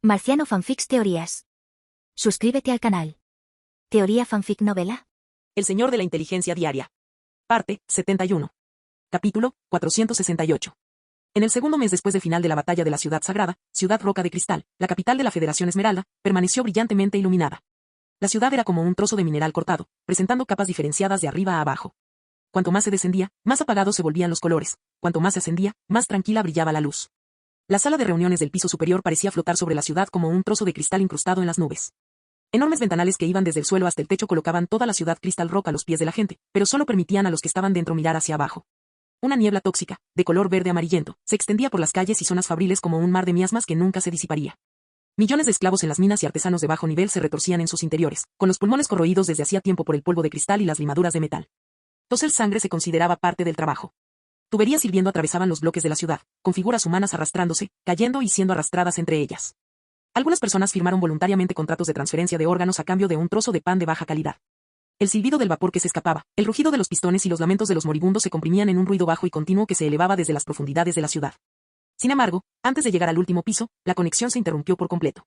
Marciano Fanfics Teorías. Suscríbete al canal. Teoría Fanfic Novela. El Señor de la Inteligencia Diaria. Parte 71. Capítulo 468. En el segundo mes después del final de la batalla de la Ciudad Sagrada, Ciudad Roca de Cristal, la capital de la Federación Esmeralda, permaneció brillantemente iluminada. La ciudad era como un trozo de mineral cortado, presentando capas diferenciadas de arriba a abajo. Cuanto más se descendía, más apagados se volvían los colores; cuanto más se ascendía, más tranquila brillaba la luz. La sala de reuniones del piso superior parecía flotar sobre la ciudad como un trozo de cristal incrustado en las nubes. Enormes ventanales que iban desde el suelo hasta el techo colocaban toda la ciudad Crystal Rock a los pies de la gente, pero solo permitían a los que estaban dentro mirar hacia abajo. Una niebla tóxica, de color verde amarillento, se extendía por las calles y zonas fabriles como un mar de miasmas que nunca se disiparía. Millones de esclavos en las minas y artesanos de bajo nivel se retorcían en sus interiores, con los pulmones corroídos desde hacía tiempo por el polvo de cristal y las limaduras de metal. Toser sangre se consideraba parte del trabajo. Tuberías hirviendo atravesaban los bloques de la ciudad, con figuras humanas arrastrándose, cayendo y siendo arrastradas entre ellas. Algunas personas firmaron voluntariamente contratos de transferencia de órganos a cambio de un trozo de pan de baja calidad. El silbido del vapor que se escapaba, el rugido de los pistones y los lamentos de los moribundos se comprimían en un ruido bajo y continuo que se elevaba desde las profundidades de la ciudad. Sin embargo, antes de llegar al último piso, la conexión se interrumpió por completo.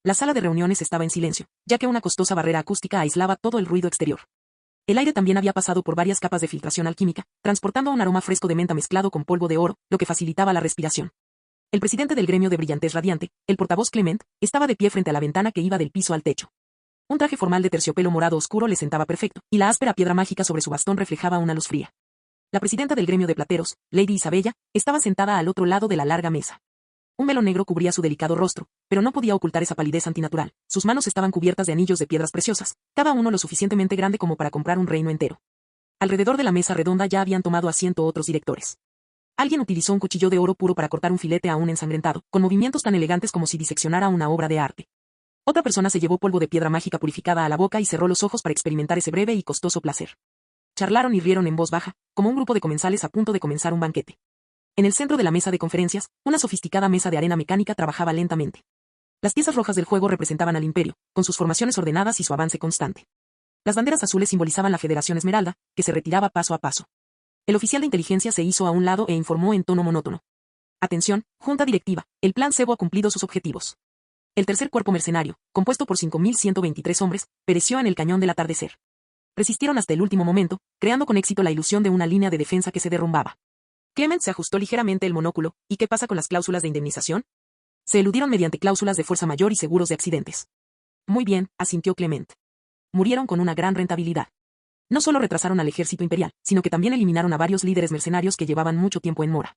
La sala de reuniones estaba en silencio, ya que una costosa barrera acústica aislaba todo el ruido exterior. El aire también había pasado por varias capas de filtración alquímica, transportando un aroma fresco de menta mezclado con polvo de oro, lo que facilitaba la respiración. El presidente del gremio de brillantez radiante, el portavoz Clement, estaba de pie frente a la ventana que iba del piso al techo. Un traje formal de terciopelo morado oscuro le sentaba perfecto, y la áspera piedra mágica sobre su bastón reflejaba una luz fría. La presidenta del gremio de plateros, Lady Isabella, estaba sentada al otro lado de la larga mesa. Un velo negro cubría su delicado rostro, pero no podía ocultar esa palidez antinatural. Sus manos estaban cubiertas de anillos de piedras preciosas, cada uno lo suficientemente grande como para comprar un reino entero. Alrededor de la mesa redonda ya habían tomado asiento otros directores. Alguien utilizó un cuchillo de oro puro para cortar un filete aún ensangrentado, con movimientos tan elegantes como si diseccionara una obra de arte. Otra persona se llevó polvo de piedra mágica purificada a la boca y cerró los ojos para experimentar ese breve y costoso placer. Charlaron y rieron en voz baja, como un grupo de comensales a punto de comenzar un banquete. En el centro de la mesa de conferencias, una sofisticada mesa de arena mecánica trabajaba lentamente. Las piezas rojas del juego representaban al imperio, con sus formaciones ordenadas y su avance constante. Las banderas azules simbolizaban la Federación Esmeralda, que se retiraba paso a paso. El oficial de inteligencia se hizo a un lado e informó en tono monótono. Atención, junta directiva, el plan Sebo ha cumplido sus objetivos. El tercer cuerpo mercenario, compuesto por 5.123 hombres, pereció en el cañón del atardecer. Resistieron hasta el último momento, creando con éxito la ilusión de una línea de defensa que se derrumbaba. Clement se ajustó ligeramente el monóculo. ¿Y qué pasa con las cláusulas de indemnización? Se eludieron mediante cláusulas de fuerza mayor y seguros de accidentes. Muy bien, asintió Clement. Murieron con una gran rentabilidad. No solo retrasaron al ejército imperial, sino que también eliminaron a varios líderes mercenarios que llevaban mucho tiempo en mora.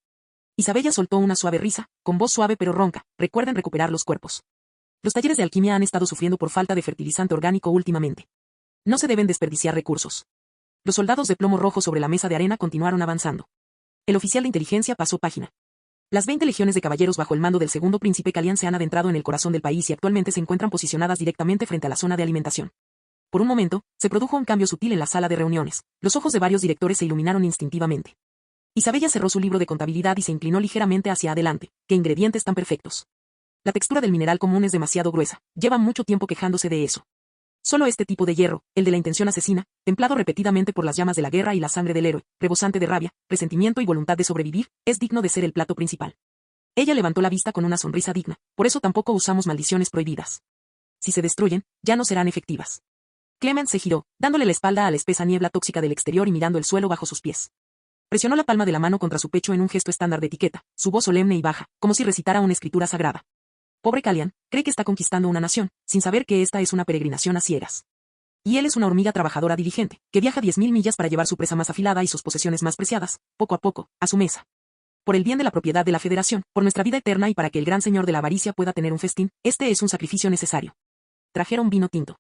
Isabella soltó una suave risa, con voz suave pero ronca. Recuerden recuperar los cuerpos. Los talleres de alquimia han estado sufriendo por falta de fertilizante orgánico últimamente. No se deben desperdiciar recursos. Los soldados de plomo rojo sobre la mesa de arena continuaron avanzando. El oficial de inteligencia pasó página. Las 20 legiones de caballeros bajo el mando del segundo príncipe Calian se han adentrado en el corazón del país y actualmente se encuentran posicionadas directamente frente a la zona de alimentación. Por un momento, se produjo un cambio sutil en la sala de reuniones. Los ojos de varios directores se iluminaron instintivamente. Isabella cerró su libro de contabilidad y se inclinó ligeramente hacia adelante. ¡Qué ingredientes tan perfectos! La textura del mineral común es demasiado gruesa. Lleva mucho tiempo quejándose de eso. Solo este tipo de hierro, el de la intención asesina, templado repetidamente por las llamas de la guerra y la sangre del héroe, rebosante de rabia, resentimiento y voluntad de sobrevivir, es digno de ser el plato principal. Ella levantó la vista con una sonrisa digna. Por eso tampoco usamos maldiciones prohibidas. Si se destruyen, ya no serán efectivas. Clement se giró, dándole la espalda a la espesa niebla tóxica del exterior y mirando el suelo bajo sus pies. Presionó la palma de la mano contra su pecho en un gesto estándar de etiqueta, su voz solemne y baja, como si recitara una escritura sagrada. Pobre Calian, cree que está conquistando una nación, sin saber que esta es una peregrinación a ciegas. Y él es una hormiga trabajadora diligente, que viaja 10.000 millas para llevar su presa más afilada y sus posesiones más preciadas, poco a poco, a su mesa. Por el bien de la propiedad de la Federación, por nuestra vida eterna y para que el gran señor de la avaricia pueda tener un festín, este es un sacrificio necesario. Trajeron vino tinto.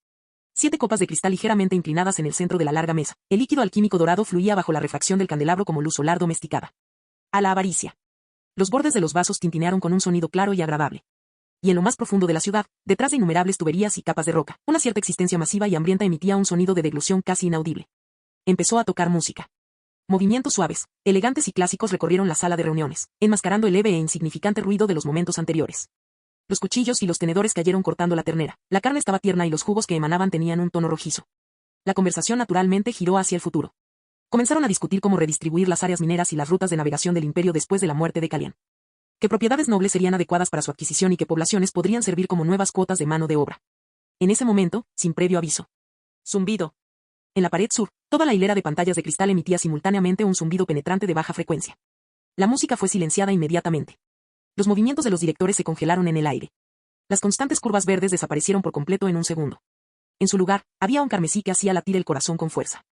7 copas de cristal ligeramente inclinadas en el centro de la larga mesa. El líquido alquímico dorado fluía bajo la refracción del candelabro como luz solar domesticada. A la avaricia. Los bordes de los vasos tintinearon con un sonido claro y agradable. Y en lo más profundo de la ciudad, detrás de innumerables tuberías y capas de roca, una cierta existencia masiva y hambrienta emitía un sonido de deglución casi inaudible. Empezó a tocar música. Movimientos suaves, elegantes y clásicos recorrieron la sala de reuniones, enmascarando el leve e insignificante ruido de los momentos anteriores. Los cuchillos y los tenedores cayeron cortando la ternera, la carne estaba tierna y los jugos que emanaban tenían un tono rojizo. La conversación naturalmente giró hacia el futuro. Comenzaron a discutir cómo redistribuir las áreas mineras y las rutas de navegación del imperio después de la muerte de Calian. que propiedades nobles serían adecuadas para su adquisición y que poblaciones podrían servir como nuevas cuotas de mano de obra. En ese momento, sin previo aviso. Zumbido. En la pared sur, toda la hilera de pantallas de cristal emitía simultáneamente un zumbido penetrante de baja frecuencia. La música fue silenciada inmediatamente. Los movimientos de los directores se congelaron en el aire. Las constantes curvas verdes desaparecieron por completo en un segundo. En su lugar, había un carmesí que hacía latir el corazón con fuerza.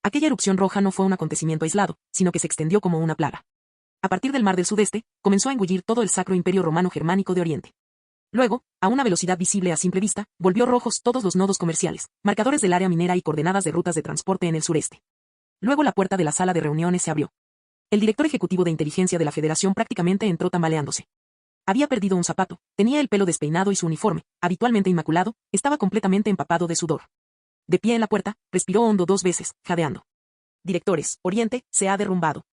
Aquella erupción roja no fue un acontecimiento aislado, sino que se extendió como una plaga. A partir del mar del sudeste, comenzó a engullir todo el Sacro Imperio Romano Germánico de Oriente. Luego, a una velocidad visible a simple vista, volvió rojos todos los nodos comerciales, marcadores del área minera y coordenadas de rutas de transporte en el sureste. Luego la puerta de la sala de reuniones se abrió. El director ejecutivo de inteligencia de la Federación prácticamente entró tambaleándose. Había perdido un zapato, tenía el pelo despeinado y su uniforme, habitualmente inmaculado, estaba completamente empapado de sudor. De pie en la puerta, respiró hondo 2 veces, jadeando. Directores, Oriente, se ha derrumbado.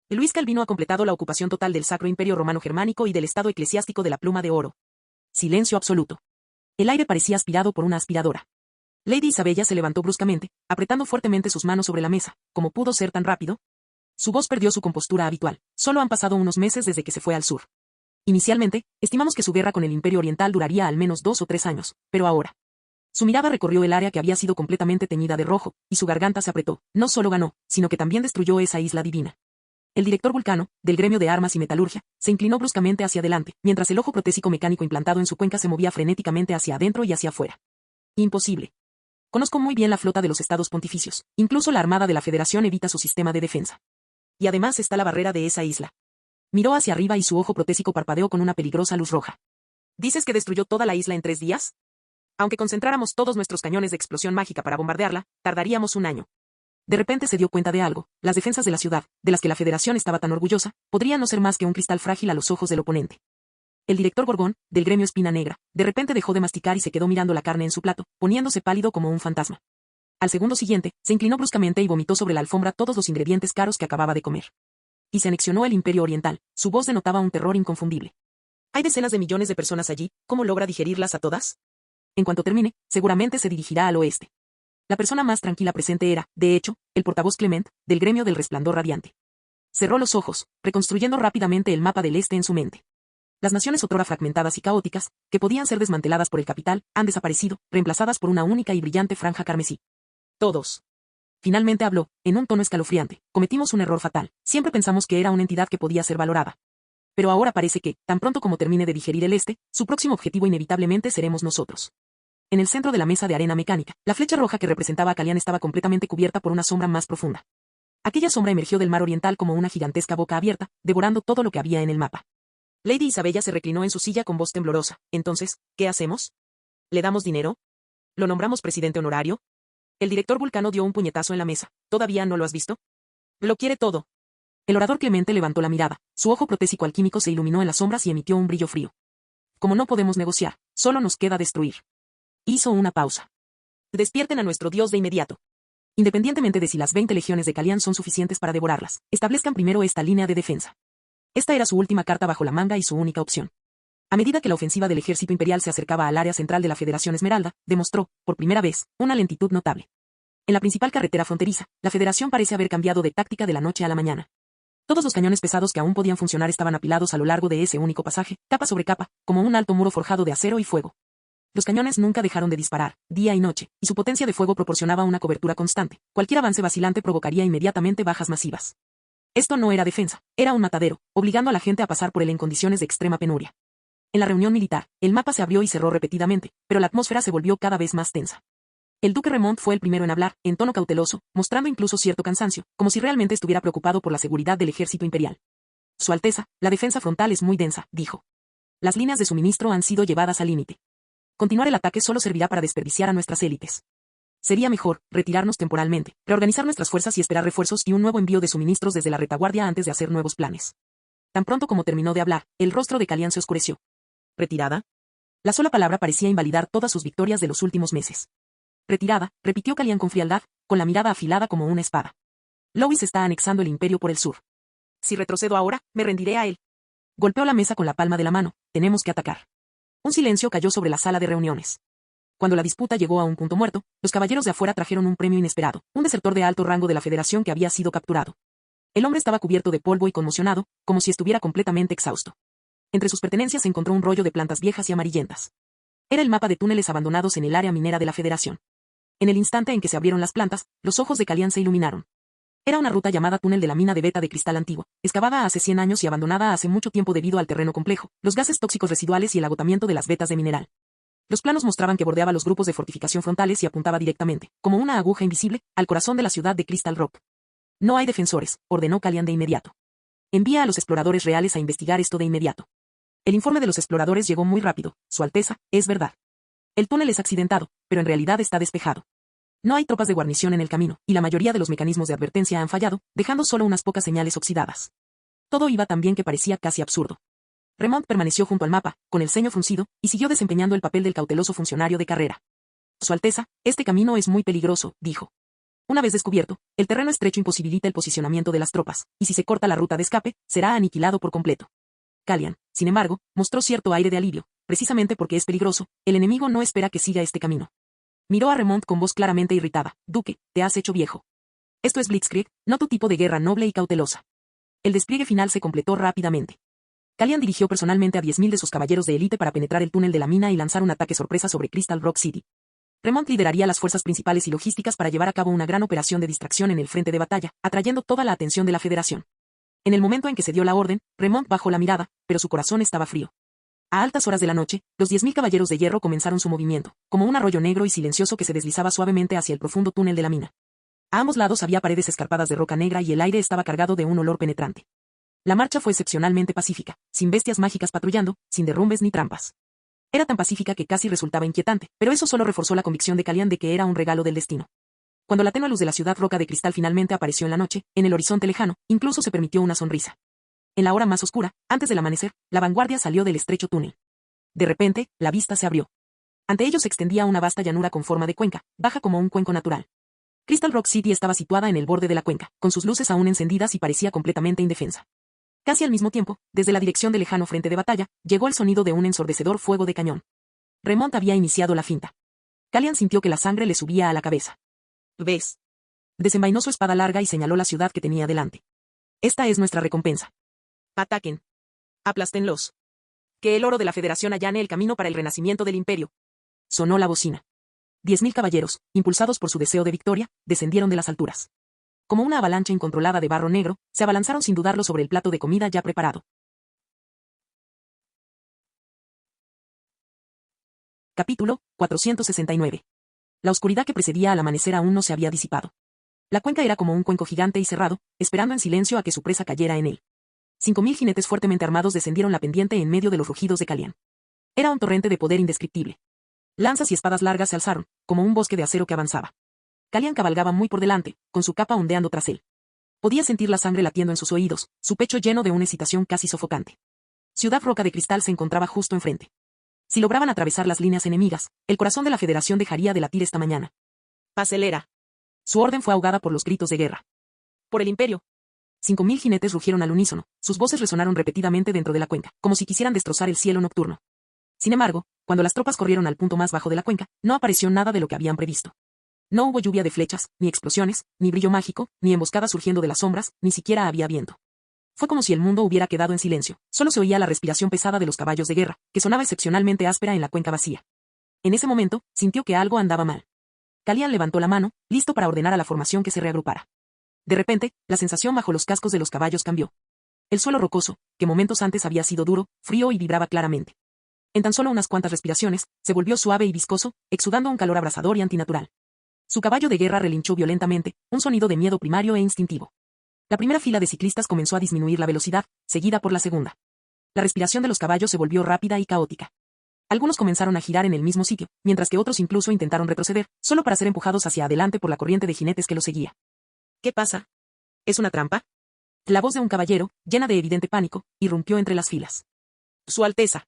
Luis Calvino ha completado la ocupación total del Sacro Imperio Romano Germánico y del Estado eclesiástico de la Pluma de Oro. Silencio absoluto. El aire parecía aspirado por una aspiradora. Lady Isabella se levantó bruscamente, apretando fuertemente sus manos sobre la mesa. ¿Cómo pudo ser tan rápido? Su voz perdió su compostura habitual. Solo han pasado unos meses desde que se fue al sur. Inicialmente, estimamos que su guerra con el Imperio Oriental duraría al menos 2 o 3 años, pero ahora. Su mirada recorrió el área que había sido completamente teñida de rojo, y su garganta se apretó. No solo ganó, sino que también destruyó esa isla divina. El director Vulcano, del gremio de armas y metalurgia, se inclinó bruscamente hacia adelante, mientras el ojo protésico mecánico implantado en su cuenca se movía frenéticamente hacia adentro y hacia afuera. Imposible. Conozco muy bien la flota de los estados pontificios. Incluso la armada de la Federación evita su sistema de defensa. Y además está la barrera de esa isla. Miró hacia arriba y su ojo protésico parpadeó con una peligrosa luz roja. ¿Dices que destruyó toda la isla en 3 días? Aunque concentráramos todos nuestros cañones de explosión mágica para bombardearla, tardaríamos 1 año. De repente se dio cuenta de algo: las defensas de la ciudad, de las que la Federación estaba tan orgullosa, podrían no ser más que un cristal frágil a los ojos del oponente. El director Gorgón, del gremio Espina Negra, de repente dejó de masticar y se quedó mirando la carne en su plato, poniéndose pálido como un fantasma. Al segundo siguiente, se inclinó bruscamente y vomitó sobre la alfombra todos los ingredientes caros que acababa de comer. Y se anexionó el Imperio Oriental. Su voz denotaba un terror inconfundible. Hay decenas de millones de personas allí, ¿cómo logra digerirlas a todas? En cuanto termine, seguramente se dirigirá al oeste. La persona más tranquila presente era, de hecho, el portavoz Clement, del gremio del Resplandor Radiante. Cerró los ojos, reconstruyendo rápidamente el mapa del este en su mente. Las naciones otrora fragmentadas y caóticas, que podían ser desmanteladas por el capital, han desaparecido, reemplazadas por una única y brillante franja carmesí. Todos. Finalmente habló, en un tono escalofriante: cometimos un error fatal, siempre pensamos que era una entidad que podía ser valorada. Pero ahora parece que, tan pronto como termine de digerir el este, su próximo objetivo inevitablemente seremos nosotros. En el centro de la mesa de arena mecánica, la flecha roja que representaba a Calián estaba completamente cubierta por una sombra más profunda. Aquella sombra emergió del mar oriental como una gigantesca boca abierta, devorando todo lo que había en el mapa. Lady Isabella se reclinó en su silla con voz temblorosa. Entonces, ¿qué hacemos? ¿Le damos dinero? ¿Lo nombramos presidente honorario? El director Vulcano dio un puñetazo en la mesa. ¿Todavía no lo has visto? Lo quiere todo. El orador Clemente levantó la mirada. Su ojo protésico alquímico se iluminó en las sombras y emitió un brillo frío. Como no podemos negociar, solo nos queda destruir. Hizo una pausa. Despierten a nuestro dios de inmediato. Independientemente de si las 20 legiones de Calián son suficientes para devorarlas, establezcan primero esta línea de defensa. Esta era su última carta bajo la manga y su única opción. A medida que la ofensiva del ejército imperial se acercaba al área central de la Federación Esmeralda, demostró, por primera vez, una lentitud notable. En la principal carretera fronteriza, la Federación parece haber cambiado de táctica de la noche a la mañana. Todos los cañones pesados que aún podían funcionar estaban apilados a lo largo de ese único pasaje, capa sobre capa, como un alto muro forjado de acero y fuego. Los cañones nunca dejaron de disparar, día y noche, y su potencia de fuego proporcionaba una cobertura constante. Cualquier avance vacilante provocaría inmediatamente bajas masivas. Esto no era defensa, era un matadero, obligando a la gente a pasar por él en condiciones de extrema penuria. En la reunión militar, el mapa se abrió y cerró repetidamente, pero la atmósfera se volvió cada vez más tensa. El duque Remont fue el primero en hablar, en tono cauteloso, mostrando incluso cierto cansancio, como si realmente estuviera preocupado por la seguridad del ejército imperial. Su Alteza, la defensa frontal es muy densa, dijo. Las líneas de suministro han sido llevadas al límite. Continuar el ataque solo servirá para desperdiciar a nuestras élites. Sería mejor retirarnos temporalmente, reorganizar nuestras fuerzas y esperar refuerzos y un nuevo envío de suministros desde la retaguardia antes de hacer nuevos planes. Tan pronto como terminó de hablar, el rostro de Calián se oscureció. ¿Retirada? La sola palabra parecía invalidar todas sus victorias de los últimos meses. Retirada, repitió Calián con frialdad, con la mirada afilada como una espada. Louis está anexando el imperio por el sur. Si retrocedo ahora, me rendiré a él. Golpeó la mesa con la palma de la mano. Tenemos que atacar. Un silencio cayó sobre la sala de reuniones. Cuando la disputa llegó a un punto muerto, los caballeros de afuera trajeron un premio inesperado, un desertor de alto rango de la Federación que había sido capturado. El hombre estaba cubierto de polvo y conmocionado, como si estuviera completamente exhausto. Entre sus pertenencias se encontró un rollo de plantas viejas y amarillentas. Era el mapa de túneles abandonados en el área minera de la Federación. En el instante en que se abrieron las plantas, los ojos de Callian se iluminaron. Era una ruta llamada túnel de la mina de beta de cristal antiguo, excavada hace 100 años y abandonada hace mucho tiempo debido al terreno complejo, los gases tóxicos residuales y el agotamiento de las vetas de mineral. Los planos mostraban que bordeaba los grupos de fortificación frontales y apuntaba directamente, como una aguja invisible, al corazón de la ciudad de Crystal Rock. No hay defensores, ordenó Callian de inmediato. Envía a los exploradores reales a investigar esto de inmediato. El informe de los exploradores llegó muy rápido. Su Alteza, es verdad. El túnel es accidentado, pero en realidad está despejado. No hay tropas de guarnición en el camino, y la mayoría de los mecanismos de advertencia han fallado, dejando solo unas pocas señales oxidadas. Todo iba tan bien que parecía casi absurdo. Remont permaneció junto al mapa, con el ceño fruncido, y siguió desempeñando el papel del cauteloso funcionario de carrera. Su Alteza, este camino es muy peligroso, dijo. Una vez descubierto, el terreno estrecho imposibilita el posicionamiento de las tropas, y si se corta la ruta de escape, será aniquilado por completo. Callian, sin embargo, mostró cierto aire de alivio, precisamente porque es peligroso, el enemigo no espera que siga este camino. Miró a Remont con voz claramente irritada. Duque, te has hecho viejo. Esto es Blitzkrieg, no tu tipo de guerra noble y cautelosa. El despliegue final se completó rápidamente. Callian dirigió personalmente a 10.000 de sus caballeros de élite para penetrar el túnel de la mina y lanzar un ataque sorpresa sobre Crystal Rock City. Remont lideraría las fuerzas principales y logísticas para llevar a cabo una gran operación de distracción en el frente de batalla, atrayendo toda la atención de la Federación. En el momento en que se dio la orden, Remont bajó la mirada, pero su corazón estaba frío. A altas horas de la noche, los 10.000 caballeros de hierro comenzaron su movimiento, como un arroyo negro y silencioso que se deslizaba suavemente hacia el profundo túnel de la mina. A ambos lados había paredes escarpadas de roca negra y el aire estaba cargado de un olor penetrante. La marcha fue excepcionalmente pacífica, sin bestias mágicas patrullando, sin derrumbes ni trampas. Era tan pacífica que casi resultaba inquietante, pero eso solo reforzó la convicción de Callian de que era un regalo del destino. Cuando la tenue luz de la ciudad roca de cristal finalmente apareció en la noche, en el horizonte lejano, incluso se permitió una sonrisa. En la hora más oscura, antes del amanecer, la vanguardia salió del estrecho túnel. De repente, la vista se abrió. Ante ellos se extendía una vasta llanura con forma de cuenca, baja como un cuenco natural. Crystal Rock City estaba situada en el borde de la cuenca, con sus luces aún encendidas y parecía completamente indefensa. Casi al mismo tiempo, desde la dirección del lejano frente de batalla, llegó el sonido de un ensordecedor fuego de cañón. Remont había iniciado la finta. Callian sintió que la sangre le subía a la cabeza. ¿Ves? Desenvainó su espada larga y señaló la ciudad que tenía delante. Esta es nuestra recompensa. Ataquen. Aplástenlos. Que el oro de la Federación allane el camino para el renacimiento del Imperio. Sonó la bocina. 10.000 caballeros, impulsados por su deseo de victoria, descendieron de las alturas. Como una avalancha incontrolada de barro negro, se abalanzaron sin dudarlo sobre el plato de comida ya preparado. Capítulo 469. La oscuridad que precedía al amanecer aún no se había disipado. La cuenca era como un cuenco gigante y cerrado, esperando en silencio a que su presa cayera en él. 5.000 jinetes fuertemente armados descendieron la pendiente en medio de los rugidos de Callian. Era un torrente de poder indescriptible. Lanzas y espadas largas se alzaron, como un bosque de acero que avanzaba. Callian cabalgaba muy por delante, con su capa ondeando tras él. Podía sentir la sangre latiendo en sus oídos, su pecho lleno de una excitación casi sofocante. Ciudad Roca de Cristal se encontraba justo enfrente. Si lograban atravesar las líneas enemigas, el corazón de la Federación dejaría de latir esta mañana. Acelera. Su orden fue ahogada por los gritos de guerra. Por el Imperio. 5.000 jinetes rugieron al unísono, sus voces resonaron repetidamente dentro de la cuenca, como si quisieran destrozar el cielo nocturno. Sin embargo, cuando las tropas corrieron al punto más bajo de la cuenca, no apareció nada de lo que habían previsto. No hubo lluvia de flechas, ni explosiones, ni brillo mágico, ni emboscadas surgiendo de las sombras, ni siquiera había viento. Fue como si el mundo hubiera quedado en silencio, solo se oía la respiración pesada de los caballos de guerra, que sonaba excepcionalmente áspera en la cuenca vacía. En ese momento, sintió que algo andaba mal. Callian levantó la mano, listo para ordenar a la formación que se reagrupara. De repente, la sensación bajo los cascos de los caballos cambió. El suelo rocoso, que momentos antes había sido duro, frío y vibraba claramente. En tan solo unas cuantas respiraciones, se volvió suave y viscoso, exudando un calor abrasador y antinatural. Su caballo de guerra relinchó violentamente, un sonido de miedo primario e instintivo. La primera fila de ciclistas comenzó a disminuir la velocidad, seguida por la segunda. La respiración de los caballos se volvió rápida y caótica. Algunos comenzaron a girar en el mismo sitio, mientras que otros incluso intentaron retroceder, solo para ser empujados hacia adelante por la corriente de jinetes que los seguía. ¿Qué pasa? ¿Es una trampa? La voz de un caballero, llena de evidente pánico, irrumpió entre las filas. Su Alteza.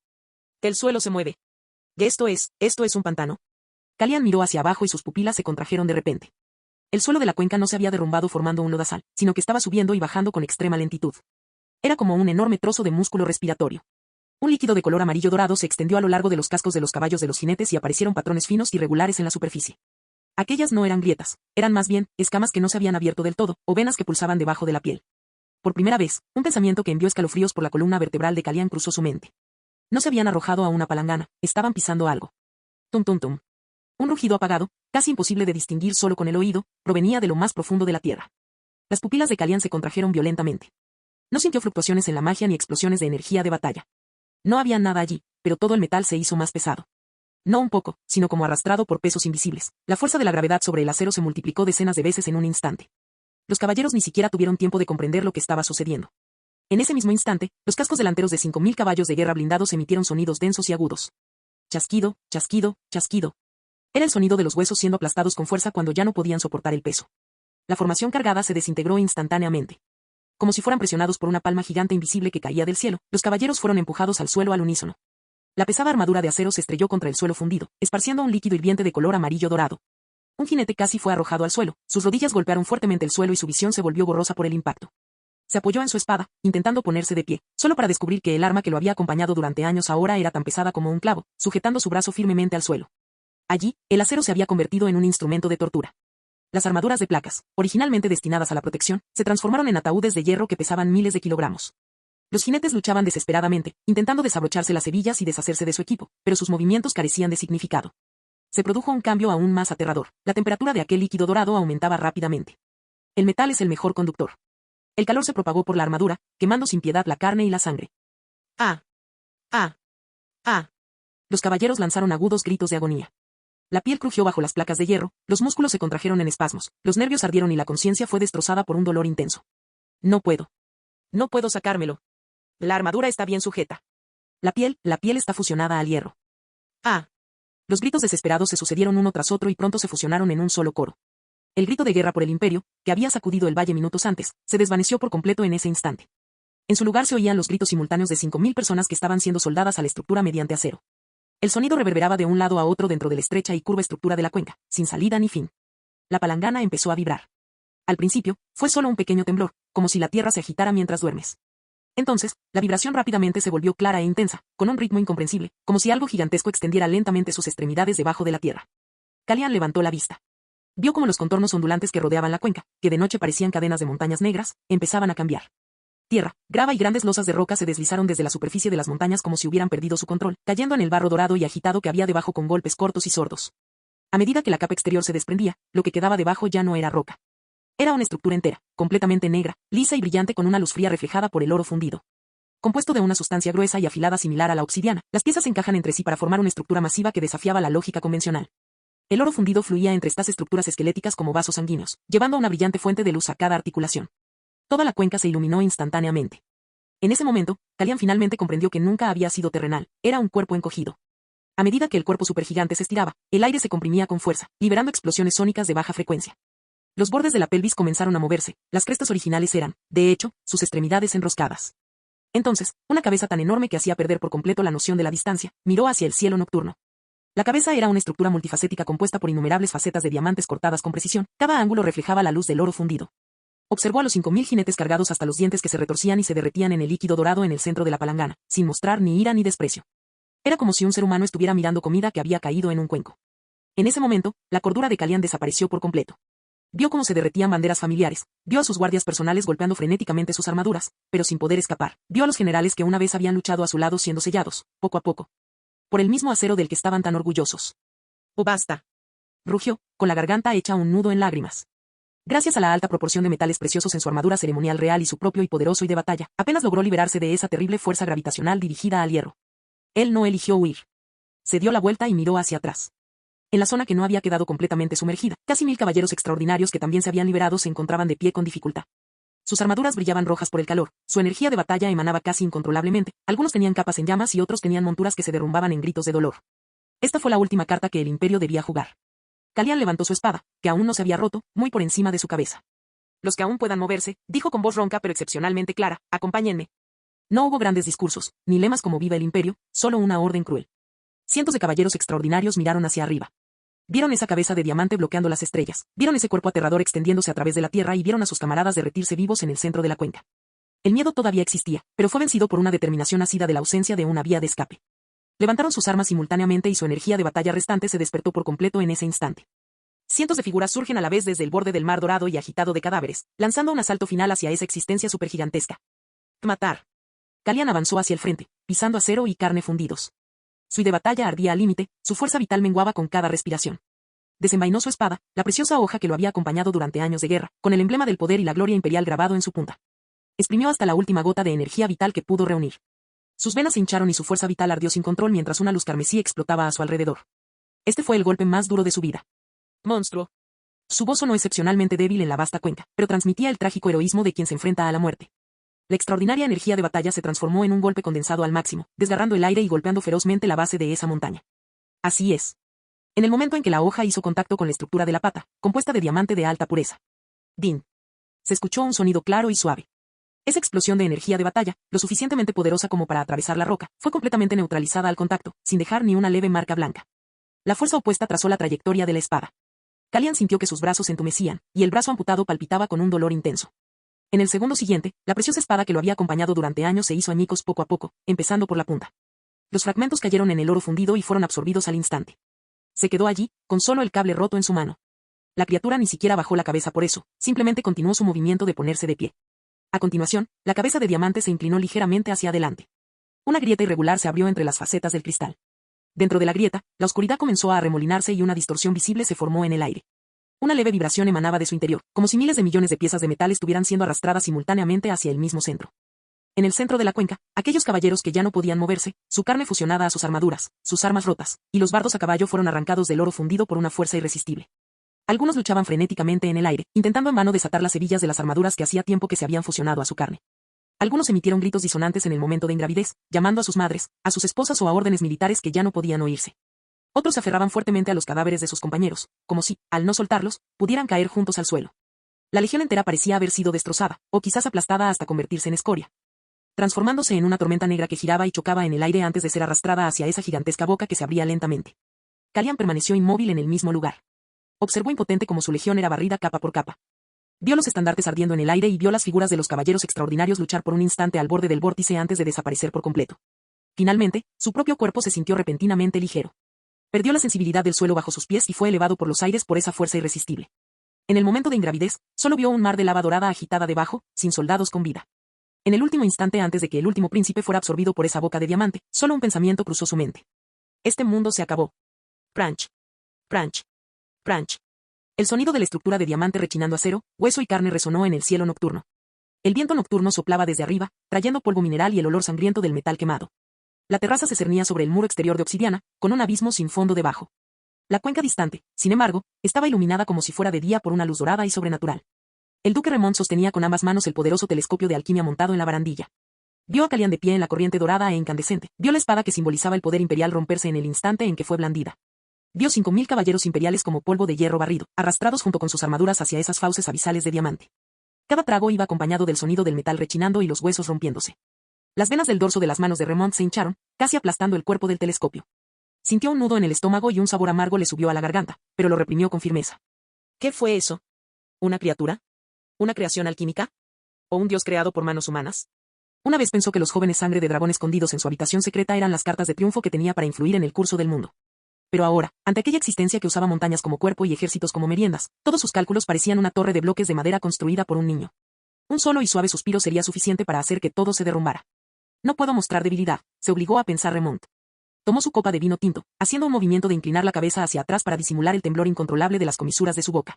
El suelo se mueve. Esto es un pantano. Callian miró hacia abajo y sus pupilas se contrajeron de repente. El suelo de la cuenca no se había derrumbado formando un lodazal, sino que estaba subiendo y bajando con extrema lentitud. Era como un enorme trozo de músculo respiratorio. Un líquido de color amarillo dorado se extendió a lo largo de los cascos de los caballos de los jinetes y aparecieron patrones finos y regulares en la superficie. Aquellas no eran grietas, eran más bien escamas que no se habían abierto del todo, o venas que pulsaban debajo de la piel. Por primera vez, un pensamiento que envió escalofríos por la columna vertebral de Calián cruzó su mente. No se habían arrojado a una palangana, estaban pisando algo. Tum tum tum. Un rugido apagado, casi imposible de distinguir solo con el oído, provenía de lo más profundo de la tierra. Las pupilas de Calián se contrajeron violentamente. No sintió fluctuaciones en la magia ni explosiones de energía de batalla. No había nada allí, pero todo el metal se hizo más pesado. No un poco, sino como arrastrado por pesos invisibles. La fuerza de la gravedad sobre el acero se multiplicó decenas de veces en un instante. Los caballeros ni siquiera tuvieron tiempo de comprender lo que estaba sucediendo. En ese mismo instante, los cascos delanteros de 5000 caballos de guerra blindados emitieron sonidos densos y agudos. Chasquido, chasquido, chasquido. Era el sonido de los huesos siendo aplastados con fuerza cuando ya no podían soportar el peso. La formación cargada se desintegró instantáneamente. Como si fueran presionados por una palma gigante invisible que caía del cielo, los caballeros fueron empujados al suelo al unísono. La pesada armadura de acero se estrelló contra el suelo fundido, esparciendo un líquido hirviente de color amarillo dorado. Un jinete casi fue arrojado al suelo, sus rodillas golpearon fuertemente el suelo y su visión se volvió borrosa por el impacto. Se apoyó en su espada, intentando ponerse de pie, solo para descubrir que el arma que lo había acompañado durante años ahora era tan pesada como un clavo, sujetando su brazo firmemente al suelo. Allí, el acero se había convertido en un instrumento de tortura. Las armaduras de placas, originalmente destinadas a la protección, se transformaron en ataúdes de hierro que pesaban miles de kilogramos. Los jinetes luchaban desesperadamente, intentando desabrocharse las hebillas y deshacerse de su equipo, pero sus movimientos carecían de significado. Se produjo un cambio aún más aterrador. La temperatura de aquel líquido dorado aumentaba rápidamente. El metal es el mejor conductor. El calor se propagó por la armadura, quemando sin piedad la carne y la sangre. ¡Ah! ¡Ah! ¡Ah! Los caballeros lanzaron agudos gritos de agonía. La piel crujió bajo las placas de hierro, los músculos se contrajeron en espasmos, los nervios ardieron y la conciencia fue destrozada por un dolor intenso. No puedo. No puedo sacármelo. La armadura está bien sujeta. La piel está fusionada al hierro. ¡Ah! Los gritos desesperados se sucedieron uno tras otro y pronto se fusionaron en un solo coro. El grito de guerra por el imperio, que había sacudido el valle minutos antes, se desvaneció por completo en ese instante. En su lugar se oían los gritos simultáneos de 5000 personas que estaban siendo soldadas a la estructura mediante acero. El sonido reverberaba de un lado a otro dentro de la estrecha y curva estructura de la cuenca, sin salida ni fin. La palangana empezó a vibrar. Al principio, fue solo un pequeño temblor, como si la tierra se agitara mientras duermes. Entonces, la vibración rápidamente se volvió clara e intensa, con un ritmo incomprensible, como si algo gigantesco extendiera lentamente sus extremidades debajo de la tierra. Calián levantó la vista. Vio como los contornos ondulantes que rodeaban la cuenca, que de noche parecían cadenas de montañas negras, empezaban a cambiar. Tierra, grava y grandes losas de roca se deslizaron desde la superficie de las montañas como si hubieran perdido su control, cayendo en el barro dorado y agitado que había debajo con golpes cortos y sordos. A medida que la capa exterior se desprendía, lo que quedaba debajo ya no era roca. Era una estructura entera, completamente negra, lisa y brillante con una luz fría reflejada por el oro fundido. Compuesto de una sustancia gruesa y afilada similar a la obsidiana, las piezas se encajan entre sí para formar una estructura masiva que desafiaba la lógica convencional. El oro fundido fluía entre estas estructuras esqueléticas como vasos sanguíneos, llevando a una brillante fuente de luz a cada articulación. Toda la cuenca se iluminó instantáneamente. En ese momento, Calián finalmente comprendió que nunca había sido terrenal, era un cuerpo encogido. A medida que el cuerpo supergigante se estiraba, el aire se comprimía con fuerza, liberando explosiones sónicas de baja frecuencia. Los bordes de la pelvis comenzaron a moverse, las crestas originales eran, de hecho, sus extremidades enroscadas. Entonces, una cabeza tan enorme que hacía perder por completo la noción de la distancia, miró hacia el cielo nocturno. La cabeza era una estructura multifacética compuesta por innumerables facetas de diamantes cortadas con precisión, cada ángulo reflejaba la luz del oro fundido. Observó a los 5000 jinetes cargados hasta los dientes que se retorcían y se derretían en el líquido dorado en el centro de la palangana, sin mostrar ni ira ni desprecio. Era como si un ser humano estuviera mirando comida que había caído en un cuenco. En ese momento, la cordura de Calián desapareció por completo. Vio cómo se derretían banderas familiares, vio a sus guardias personales golpeando frenéticamente sus armaduras, pero sin poder escapar, vio a los generales que una vez habían luchado a su lado siendo sellados, poco a poco, por el mismo acero del que estaban tan orgullosos. ¡Oh, basta! Rugió, con la garganta hecha un nudo en lágrimas. Gracias a la alta proporción de metales preciosos en su armadura ceremonial real y su propio y poderoso y de batalla, apenas logró liberarse de esa terrible fuerza gravitacional dirigida al hierro. Él no eligió huir. Se dio la vuelta y miró hacia atrás. En la zona que no había quedado completamente sumergida, casi 1000 caballeros extraordinarios que también se habían liberado se encontraban de pie con dificultad. Sus armaduras brillaban rojas por el calor, su energía de batalla emanaba casi incontrolablemente, algunos tenían capas en llamas y otros tenían monturas que se derrumbaban en gritos de dolor. Esta fue la última carta que el imperio debía jugar. Calián levantó su espada, que aún no se había roto, muy por encima de su cabeza. Los que aún puedan moverse, dijo con voz ronca pero excepcionalmente clara, acompáñenme. No hubo grandes discursos, ni lemas como viva el imperio, solo una orden cruel. Cientos de caballeros extraordinarios miraron hacia arriba. Vieron esa cabeza de diamante bloqueando las estrellas, vieron ese cuerpo aterrador extendiéndose a través de la tierra y vieron a sus camaradas derretirse vivos en el centro de la cuenca. El miedo todavía existía, pero fue vencido por una determinación nacida de la ausencia de una vía de escape. Levantaron sus armas simultáneamente y su energía de batalla restante se despertó por completo en ese instante. Cientos de figuras surgen a la vez desde el borde del mar dorado y agitado de cadáveres, lanzando un asalto final hacia esa existencia supergigantesca. Matar. Calian avanzó hacia el frente, pisando acero y carne fundidos. Su ida de batalla ardía al límite, su fuerza vital menguaba con cada respiración. Desenvainó su espada, la preciosa hoja que lo había acompañado durante años de guerra, con el emblema del poder y la gloria imperial grabado en su punta. Exprimió hasta la última gota de energía vital que pudo reunir. Sus venas se hincharon y su fuerza vital ardió sin control mientras una luz carmesí explotaba a su alrededor. Este fue el golpe más duro de su vida. Monstruo. Su voz sonó excepcionalmente débil en la vasta cuenca, pero transmitía el trágico heroísmo de quien se enfrenta a la muerte. La extraordinaria energía de batalla se transformó en un golpe condensado al máximo, desgarrando el aire y golpeando ferozmente la base de esa montaña. Así es. En el momento en que la hoja hizo contacto con la estructura de la pata, compuesta de diamante de alta pureza. Din. Se escuchó un sonido claro y suave. Esa explosión de energía de batalla, lo suficientemente poderosa como para atravesar la roca, fue completamente neutralizada al contacto, sin dejar ni una leve marca blanca. La fuerza opuesta trazó la trayectoria de la espada. Calian sintió que sus brazos se entumecían, y el brazo amputado palpitaba con un dolor intenso. En el segundo siguiente, la preciosa espada que lo había acompañado durante años se hizo añicos poco a poco, empezando por la punta. Los fragmentos cayeron en el oro fundido y fueron absorbidos al instante. Se quedó allí, con solo el cable roto en su mano. La criatura ni siquiera bajó la cabeza por eso, simplemente continuó su movimiento de ponerse de pie. A continuación, la cabeza de diamante se inclinó ligeramente hacia adelante. Una grieta irregular se abrió entre las facetas del cristal. Dentro de la grieta, la oscuridad comenzó a arremolinarse y una distorsión visible se formó en el aire. Una leve vibración emanaba de su interior, como si miles de millones de piezas de metal estuvieran siendo arrastradas simultáneamente hacia el mismo centro. En el centro de la cuenca, aquellos caballeros que ya no podían moverse, su carne fusionada a sus armaduras, sus armas rotas, y los bardos a caballo fueron arrancados del oro fundido por una fuerza irresistible. Algunos luchaban frenéticamente en el aire, intentando en vano desatar las hebillas de las armaduras que hacía tiempo que se habían fusionado a su carne. Algunos emitieron gritos disonantes en el momento de ingravidez, llamando a sus madres, a sus esposas o a órdenes militares que ya no podían oírse. Otros se aferraban fuertemente a los cadáveres de sus compañeros, como si, al no soltarlos, pudieran caer juntos al suelo. La legión entera parecía haber sido destrozada, o quizás aplastada hasta convertirse en escoria, transformándose en una tormenta negra que giraba y chocaba en el aire antes de ser arrastrada hacia esa gigantesca boca que se abría lentamente. Calian permaneció inmóvil en el mismo lugar. Observó impotente cómo su legión era barrida capa por capa. Vio los estandartes ardiendo en el aire y vio las figuras de los caballeros extraordinarios luchar por un instante al borde del vórtice antes de desaparecer por completo. Finalmente, su propio cuerpo se sintió repentinamente ligero. Perdió la sensibilidad del suelo bajo sus pies y fue elevado por los aires por esa fuerza irresistible. En el momento de ingravidez, solo vio un mar de lava dorada agitada debajo, sin soldados con vida. En el último instante antes de que el último príncipe fuera absorbido por esa boca de diamante, solo un pensamiento cruzó su mente. Este mundo se acabó. Pranch. Pranch. Pranch. El sonido de la estructura de diamante rechinando acero, hueso y carne resonó en el cielo nocturno. El viento nocturno soplaba desde arriba, trayendo polvo mineral y el olor sangriento del metal quemado. La terraza se cernía sobre el muro exterior de obsidiana, con un abismo sin fondo debajo. La cuenca distante, sin embargo, estaba iluminada como si fuera de día por una luz dorada y sobrenatural. El duque Remont sostenía con ambas manos el poderoso telescopio de alquimia montado en la barandilla. Vio a Calian de pie en la corriente dorada e incandescente, vio la espada que simbolizaba el poder imperial romperse en el instante en que fue blandida. Vio 5000 caballeros imperiales como polvo de hierro barrido, arrastrados junto con sus armaduras hacia esas fauces abisales de diamante. Cada trago iba acompañado del sonido del metal rechinando y los huesos rompiéndose. Las venas del dorso de las manos de Remont se hincharon, casi aplastando el cuerpo del telescopio. Sintió un nudo en el estómago y un sabor amargo le subió a la garganta, pero lo reprimió con firmeza. ¿Qué fue eso? ¿Una criatura? ¿Una creación alquímica? ¿O un dios creado por manos humanas? Una vez pensó que los jóvenes sangre de dragón escondidos en su habitación secreta eran las cartas de triunfo que tenía para influir en el curso del mundo. Pero ahora, ante aquella existencia que usaba montañas como cuerpo y ejércitos como meriendas, todos sus cálculos parecían una torre de bloques de madera construida por un niño. Un solo y suave suspiro sería suficiente para hacer que todo se derrumbara. No puedo mostrar debilidad, se obligó a pensar Remont. Tomó su copa de vino tinto, haciendo un movimiento de inclinar la cabeza hacia atrás para disimular el temblor incontrolable de las comisuras de su boca.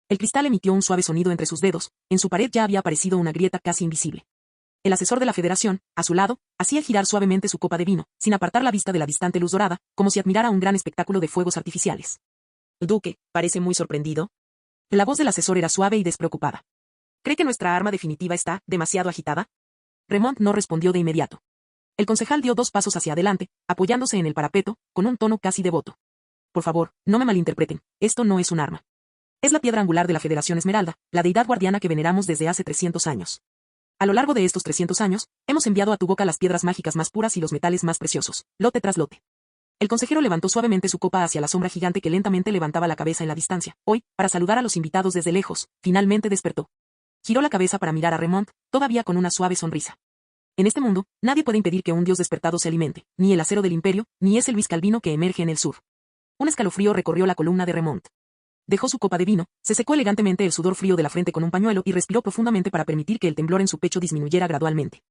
El cristal emitió un suave sonido entre sus dedos, en su pared ya había aparecido una grieta casi invisible. El asesor de la Federación, a su lado, hacía girar suavemente su copa de vino, sin apartar la vista de la distante luz dorada, como si admirara un gran espectáculo de fuegos artificiales. Duque, parece muy sorprendido. La voz del asesor era suave y despreocupada. ¿Cree que nuestra arma definitiva está demasiado agitada? Remont no respondió de inmediato. El concejal dio 2 pasos hacia adelante, apoyándose en el parapeto, con un tono casi devoto. Por favor, no me malinterpreten, esto no es un arma. Es la piedra angular de la Federación Esmeralda, la deidad guardiana que veneramos desde hace 300 años. A lo largo de estos 300 años, hemos enviado a tu boca las piedras mágicas más puras y los metales más preciosos, lote tras lote. El consejero levantó suavemente su copa hacia la sombra gigante que lentamente levantaba la cabeza en la distancia. Hoy, para saludar a los invitados desde lejos, finalmente despertó. Giró la cabeza para mirar a Remont, todavía con una suave sonrisa. En este mundo, nadie puede impedir que un dios despertado se alimente, ni el acero del imperio, ni ese Luis Calvino que emerge en el sur. Un escalofrío recorrió la columna de Remont. dejó su copa de vino, se secó elegantemente el sudor frío de la frente con un pañuelo y respiró profundamente para permitir que el temblor en su pecho disminuyera gradualmente.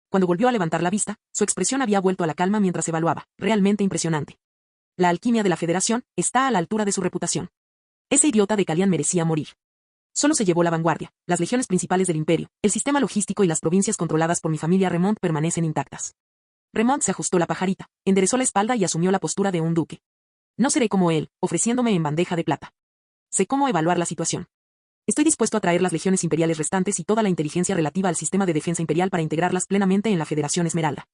Cuando volvió a levantar la vista, su expresión había vuelto a la calma mientras evaluaba, realmente impresionante. La alquimia de la Federación está a la altura de su reputación. Ese idiota de Calian merecía morir. Solo se llevó la vanguardia, las legiones principales del imperio, el sistema logístico y las provincias controladas por mi familia Remont permanecen intactas. Remont se ajustó la pajarita, enderezó la espalda y asumió la postura de un duque. No seré como él, ofreciéndome en bandeja de plata. Sé cómo evaluar la situación. Estoy dispuesto a traer las legiones imperiales restantes y toda la inteligencia relativa al sistema de defensa imperial para integrarlas plenamente en la Federación Esmeralda.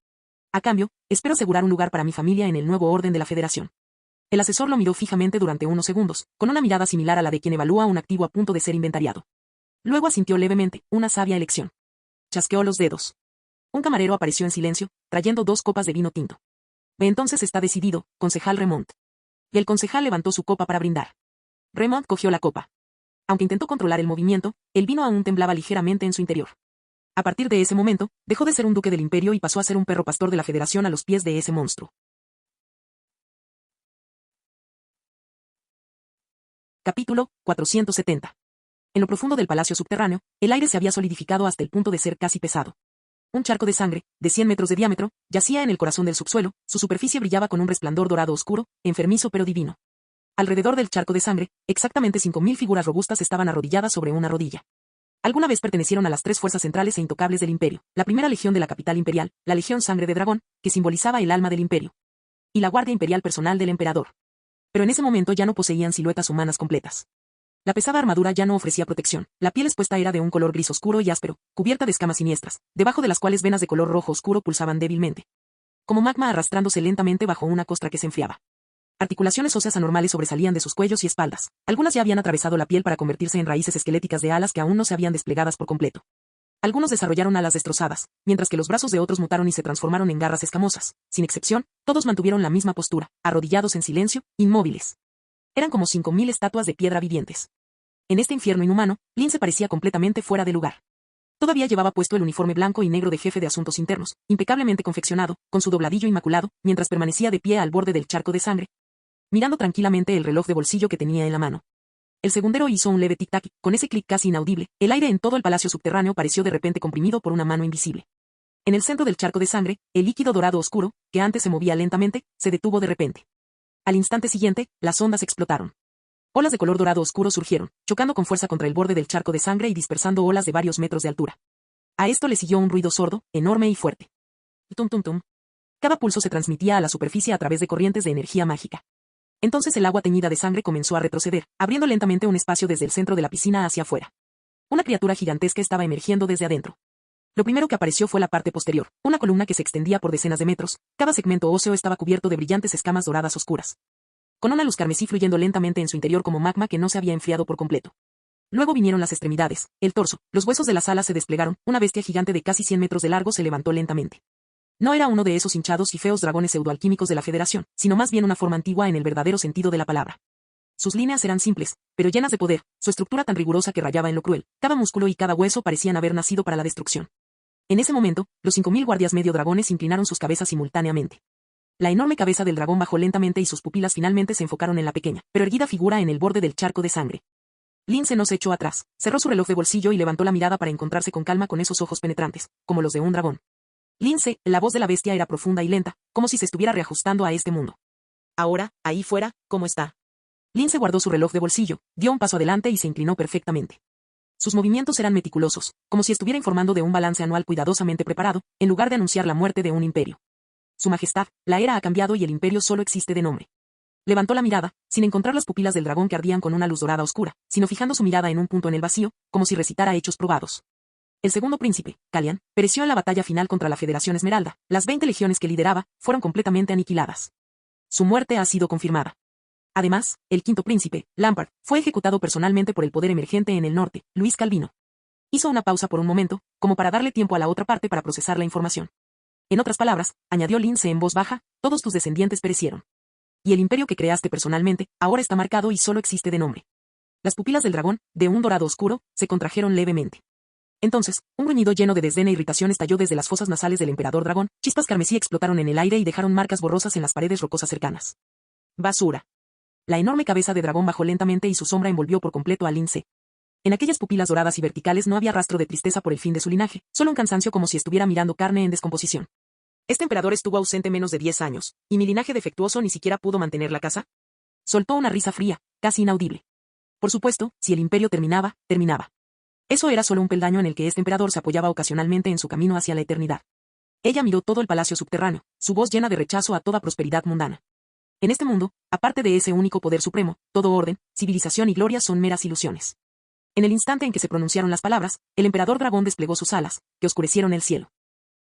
A cambio, espero asegurar un lugar para mi familia en el nuevo orden de la Federación. El asesor lo miró fijamente durante unos segundos, con una mirada similar a la de quien evalúa un activo a punto de ser inventariado. Luego asintió levemente, una sabia elección. Chasqueó los dedos. Un camarero apareció en silencio, trayendo 2 copas de vino tinto. Entonces está decidido, concejal Remont. Y el concejal levantó su copa para brindar. Remont cogió la copa. Aunque intentó controlar el movimiento, el vino aún temblaba ligeramente en su interior. A partir de ese momento, dejó de ser un duque del imperio y pasó a ser un perro pastor de la Federación a los pies de ese monstruo. Capítulo 470. En lo profundo del palacio subterráneo, el aire se había solidificado hasta el punto de ser casi pesado. Un charco de sangre, de 100 metros de diámetro, yacía en el corazón del subsuelo, su superficie brillaba con un resplandor dorado oscuro, enfermizo pero divino. Alrededor del charco de sangre, exactamente 5000 figuras robustas estaban arrodilladas sobre una rodilla. Alguna vez pertenecieron a las 3 fuerzas centrales e intocables del imperio, la primera legión de la capital imperial, la legión Sangre de Dragón, que simbolizaba el alma del imperio, y la guardia imperial personal del emperador. Pero en ese momento ya no poseían siluetas humanas completas. La pesada armadura ya no ofrecía protección, la piel expuesta era de un color gris oscuro y áspero, cubierta de escamas siniestras, debajo de las cuales venas de color rojo oscuro pulsaban débilmente. Como magma arrastrándose lentamente bajo una costra que se enfriaba. Articulaciones óseas anormales sobresalían de sus cuellos y espaldas, algunas ya habían atravesado la piel para convertirse en raíces esqueléticas de alas que aún no se habían desplegadas por completo. Algunos desarrollaron alas destrozadas, mientras que los brazos de otros mutaron y se transformaron en garras escamosas. Sin excepción, todos mantuvieron la misma postura, arrodillados en silencio, inmóviles. Eran como 5000 estatuas de piedra vivientes. En este infierno inhumano, Lince parecía completamente fuera de lugar. Todavía llevaba puesto el uniforme blanco y negro de jefe de asuntos internos, impecablemente confeccionado, con su dobladillo inmaculado, mientras permanecía de pie al borde del charco de sangre, mirando tranquilamente el reloj de bolsillo que tenía en la mano. El segundero hizo un leve tic-tac, con ese clic casi inaudible, el aire en todo el palacio subterráneo pareció de repente comprimido por una mano invisible. En el centro del charco de sangre, el líquido dorado oscuro, que antes se movía lentamente, se detuvo de repente. Al instante siguiente, las ondas explotaron. Olas de color dorado oscuro surgieron, chocando con fuerza contra el borde del charco de sangre y dispersando olas de varios metros de altura. A esto le siguió un ruido sordo, enorme y fuerte. Tum tum tum. Cada pulso se transmitía a la superficie a través de corrientes de energía mágica. Entonces el agua teñida de sangre comenzó a retroceder, abriendo lentamente un espacio desde el centro de la piscina hacia afuera. Una criatura gigantesca estaba emergiendo desde adentro. Lo primero que apareció fue la parte posterior, una columna que se extendía por decenas de metros, cada segmento óseo estaba cubierto de brillantes escamas doradas oscuras, con una luz carmesí fluyendo lentamente en su interior como magma que no se había enfriado por completo. Luego vinieron las extremidades, el torso, los huesos de las alas se desplegaron, una bestia gigante de casi 100 metros de largo se levantó lentamente. No era uno de esos hinchados y feos dragones pseudoalquímicos de la Federación, sino más bien una forma antigua en el verdadero sentido de la palabra. Sus líneas eran simples, pero llenas de poder, su estructura tan rigurosa que rayaba en lo cruel, cada músculo y cada hueso parecían haber nacido para la destrucción. En ese momento, los 5000 guardias medio dragones inclinaron sus cabezas simultáneamente. La enorme cabeza del dragón bajó lentamente y sus pupilas finalmente se enfocaron en la pequeña, pero erguida figura en el borde del charco de sangre. Lince no se echó atrás, cerró su reloj de bolsillo y levantó la mirada para encontrarse con calma con esos ojos penetrantes, como los de un dragón. Lince, la voz de la bestia era profunda y lenta, como si se estuviera reajustando a este mundo. Ahora, ahí fuera, ¿cómo está? Lince guardó su reloj de bolsillo, dio un paso adelante y se inclinó perfectamente. Sus movimientos eran meticulosos, como si estuviera informando de un balance anual cuidadosamente preparado, en lugar de anunciar la muerte de un imperio. Su majestad, la era ha cambiado y el imperio solo existe de nombre. Levantó la mirada, sin encontrar las pupilas del dragón que ardían con una luz dorada oscura, sino fijando su mirada en un punto en el vacío, como si recitara hechos probados. El segundo príncipe, Calian, pereció en la batalla final contra la Federación Esmeralda. Las 20 legiones que lideraba fueron completamente aniquiladas. Su muerte ha sido confirmada. Además, el quinto príncipe, Lampard, fue ejecutado personalmente por el poder emergente en el norte, Luis Calvino. Hizo una pausa por un momento, como para darle tiempo a la otra parte para procesar la información. En otras palabras, añadió Lince en voz baja, todos tus descendientes perecieron. Y el imperio que creaste personalmente, ahora está marcado y solo existe de nombre. Las pupilas del dragón, de un dorado oscuro, se contrajeron levemente. Entonces, un gruñido lleno de desdén e irritación estalló desde las fosas nasales del emperador dragón, chispas carmesí explotaron en el aire y dejaron marcas borrosas en las paredes rocosas cercanas. Basura. la enorme cabeza de dragón bajó lentamente y su sombra envolvió por completo a Lince. En aquellas pupilas doradas y verticales no había rastro de tristeza por el fin de su linaje, solo un cansancio como si estuviera mirando carne en descomposición. Este emperador estuvo ausente menos de 10 años, y mi linaje defectuoso ni siquiera pudo mantener la casa. Soltó una risa fría, casi inaudible. Por supuesto, si el imperio terminaba, terminaba. Eso era solo un peldaño en el que este emperador se apoyaba ocasionalmente en su camino hacia la eternidad. Ella miró todo el palacio subterráneo, su voz llena de rechazo a toda prosperidad mundana. En este mundo, aparte de ese único poder supremo, todo orden, civilización y gloria son meras ilusiones. En el instante en que se pronunciaron las palabras, el emperador dragón desplegó sus alas, que oscurecieron el cielo.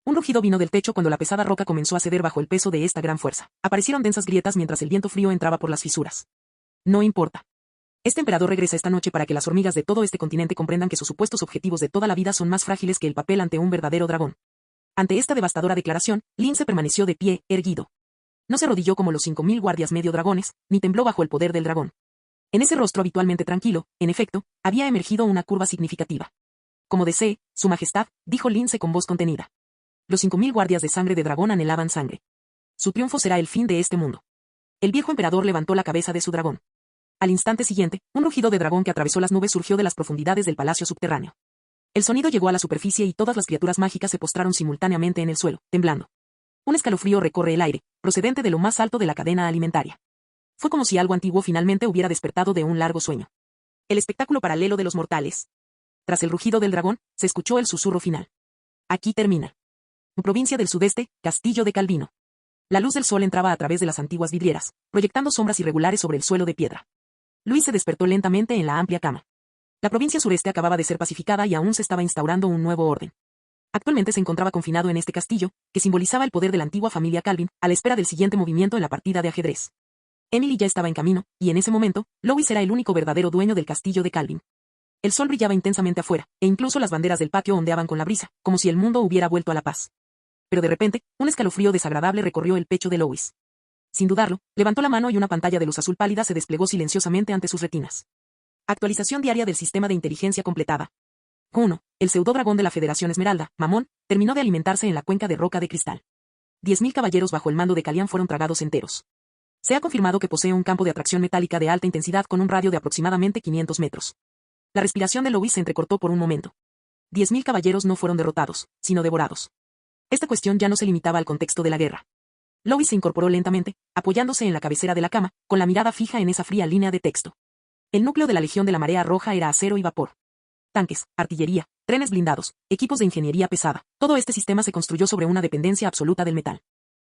Un rugido vino del techo cuando la pesada roca comenzó a ceder bajo el peso de esta gran fuerza. Aparecieron densas grietas mientras el viento frío entraba por las fisuras. No importa. Este emperador regresa esta noche para que las hormigas de todo este continente comprendan que sus supuestos objetivos de toda la vida son más frágiles que el papel ante un verdadero dragón. Ante esta devastadora declaración, Lince permaneció de pie, erguido. No se arrodilló como los 5000 guardias medio dragones, ni tembló bajo el poder del dragón. En ese rostro habitualmente tranquilo, en efecto, había emergido una curva significativa. Como desee, su majestad, dijo Lince con voz contenida. Los 5000 guardias de sangre de dragón anhelaban sangre. Su triunfo será el fin de este mundo. El viejo emperador levantó la cabeza de su dragón. Al instante siguiente, un rugido de dragón que atravesó las nubes surgió de las profundidades del palacio subterráneo. El sonido llegó a la superficie y todas las criaturas mágicas se postraron simultáneamente en el suelo, temblando. Un escalofrío recorre el aire, procedente de lo más alto de la cadena alimentaria. Fue como si algo antiguo finalmente hubiera despertado de un largo sueño. El espectáculo paralelo de los mortales. Tras el rugido del dragón, se escuchó el susurro final. Aquí termina. Provincia del sudeste, Castillo de Calvino. La luz del sol entraba a través de las antiguas vidrieras, proyectando sombras irregulares sobre el suelo de piedra. Luis se despertó lentamente en la amplia cama. La provincia sureste acababa de ser pacificada y aún se estaba instaurando un nuevo orden. Actualmente se encontraba confinado en este castillo, que simbolizaba el poder de la antigua familia Calvin, a la espera del siguiente movimiento en la partida de ajedrez. Emily ya estaba en camino, y en ese momento, Lois era el único verdadero dueño del castillo de Calvin. El sol brillaba intensamente afuera, e incluso las banderas del patio ondeaban con la brisa, como si el mundo hubiera vuelto a la paz. Pero de repente, un escalofrío desagradable recorrió el pecho de Lois. Sin dudarlo, levantó la mano y una pantalla de luz azul pálida se desplegó silenciosamente ante sus retinas. Actualización diaria del sistema de inteligencia completada. 1. El pseudodragón de la Federación Esmeralda, Mamón, terminó de alimentarse en la cuenca de roca de cristal. 10.000 caballeros bajo el mando de Calián fueron tragados enteros. Se ha confirmado que posee un campo de atracción metálica de alta intensidad con un radio de aproximadamente 500 metros. La respiración de Lois se entrecortó por un momento. 10.000 caballeros no fueron derrotados, sino devorados. Esta cuestión ya no se limitaba al contexto de la guerra. Lois se incorporó lentamente, apoyándose en la cabecera de la cama, con la mirada fija en esa fría línea de texto. El núcleo de la Legión de la Marea Roja era acero y vapor. Tanques, artillería, trenes blindados, equipos de ingeniería pesada, todo este sistema se construyó sobre una dependencia absoluta del metal.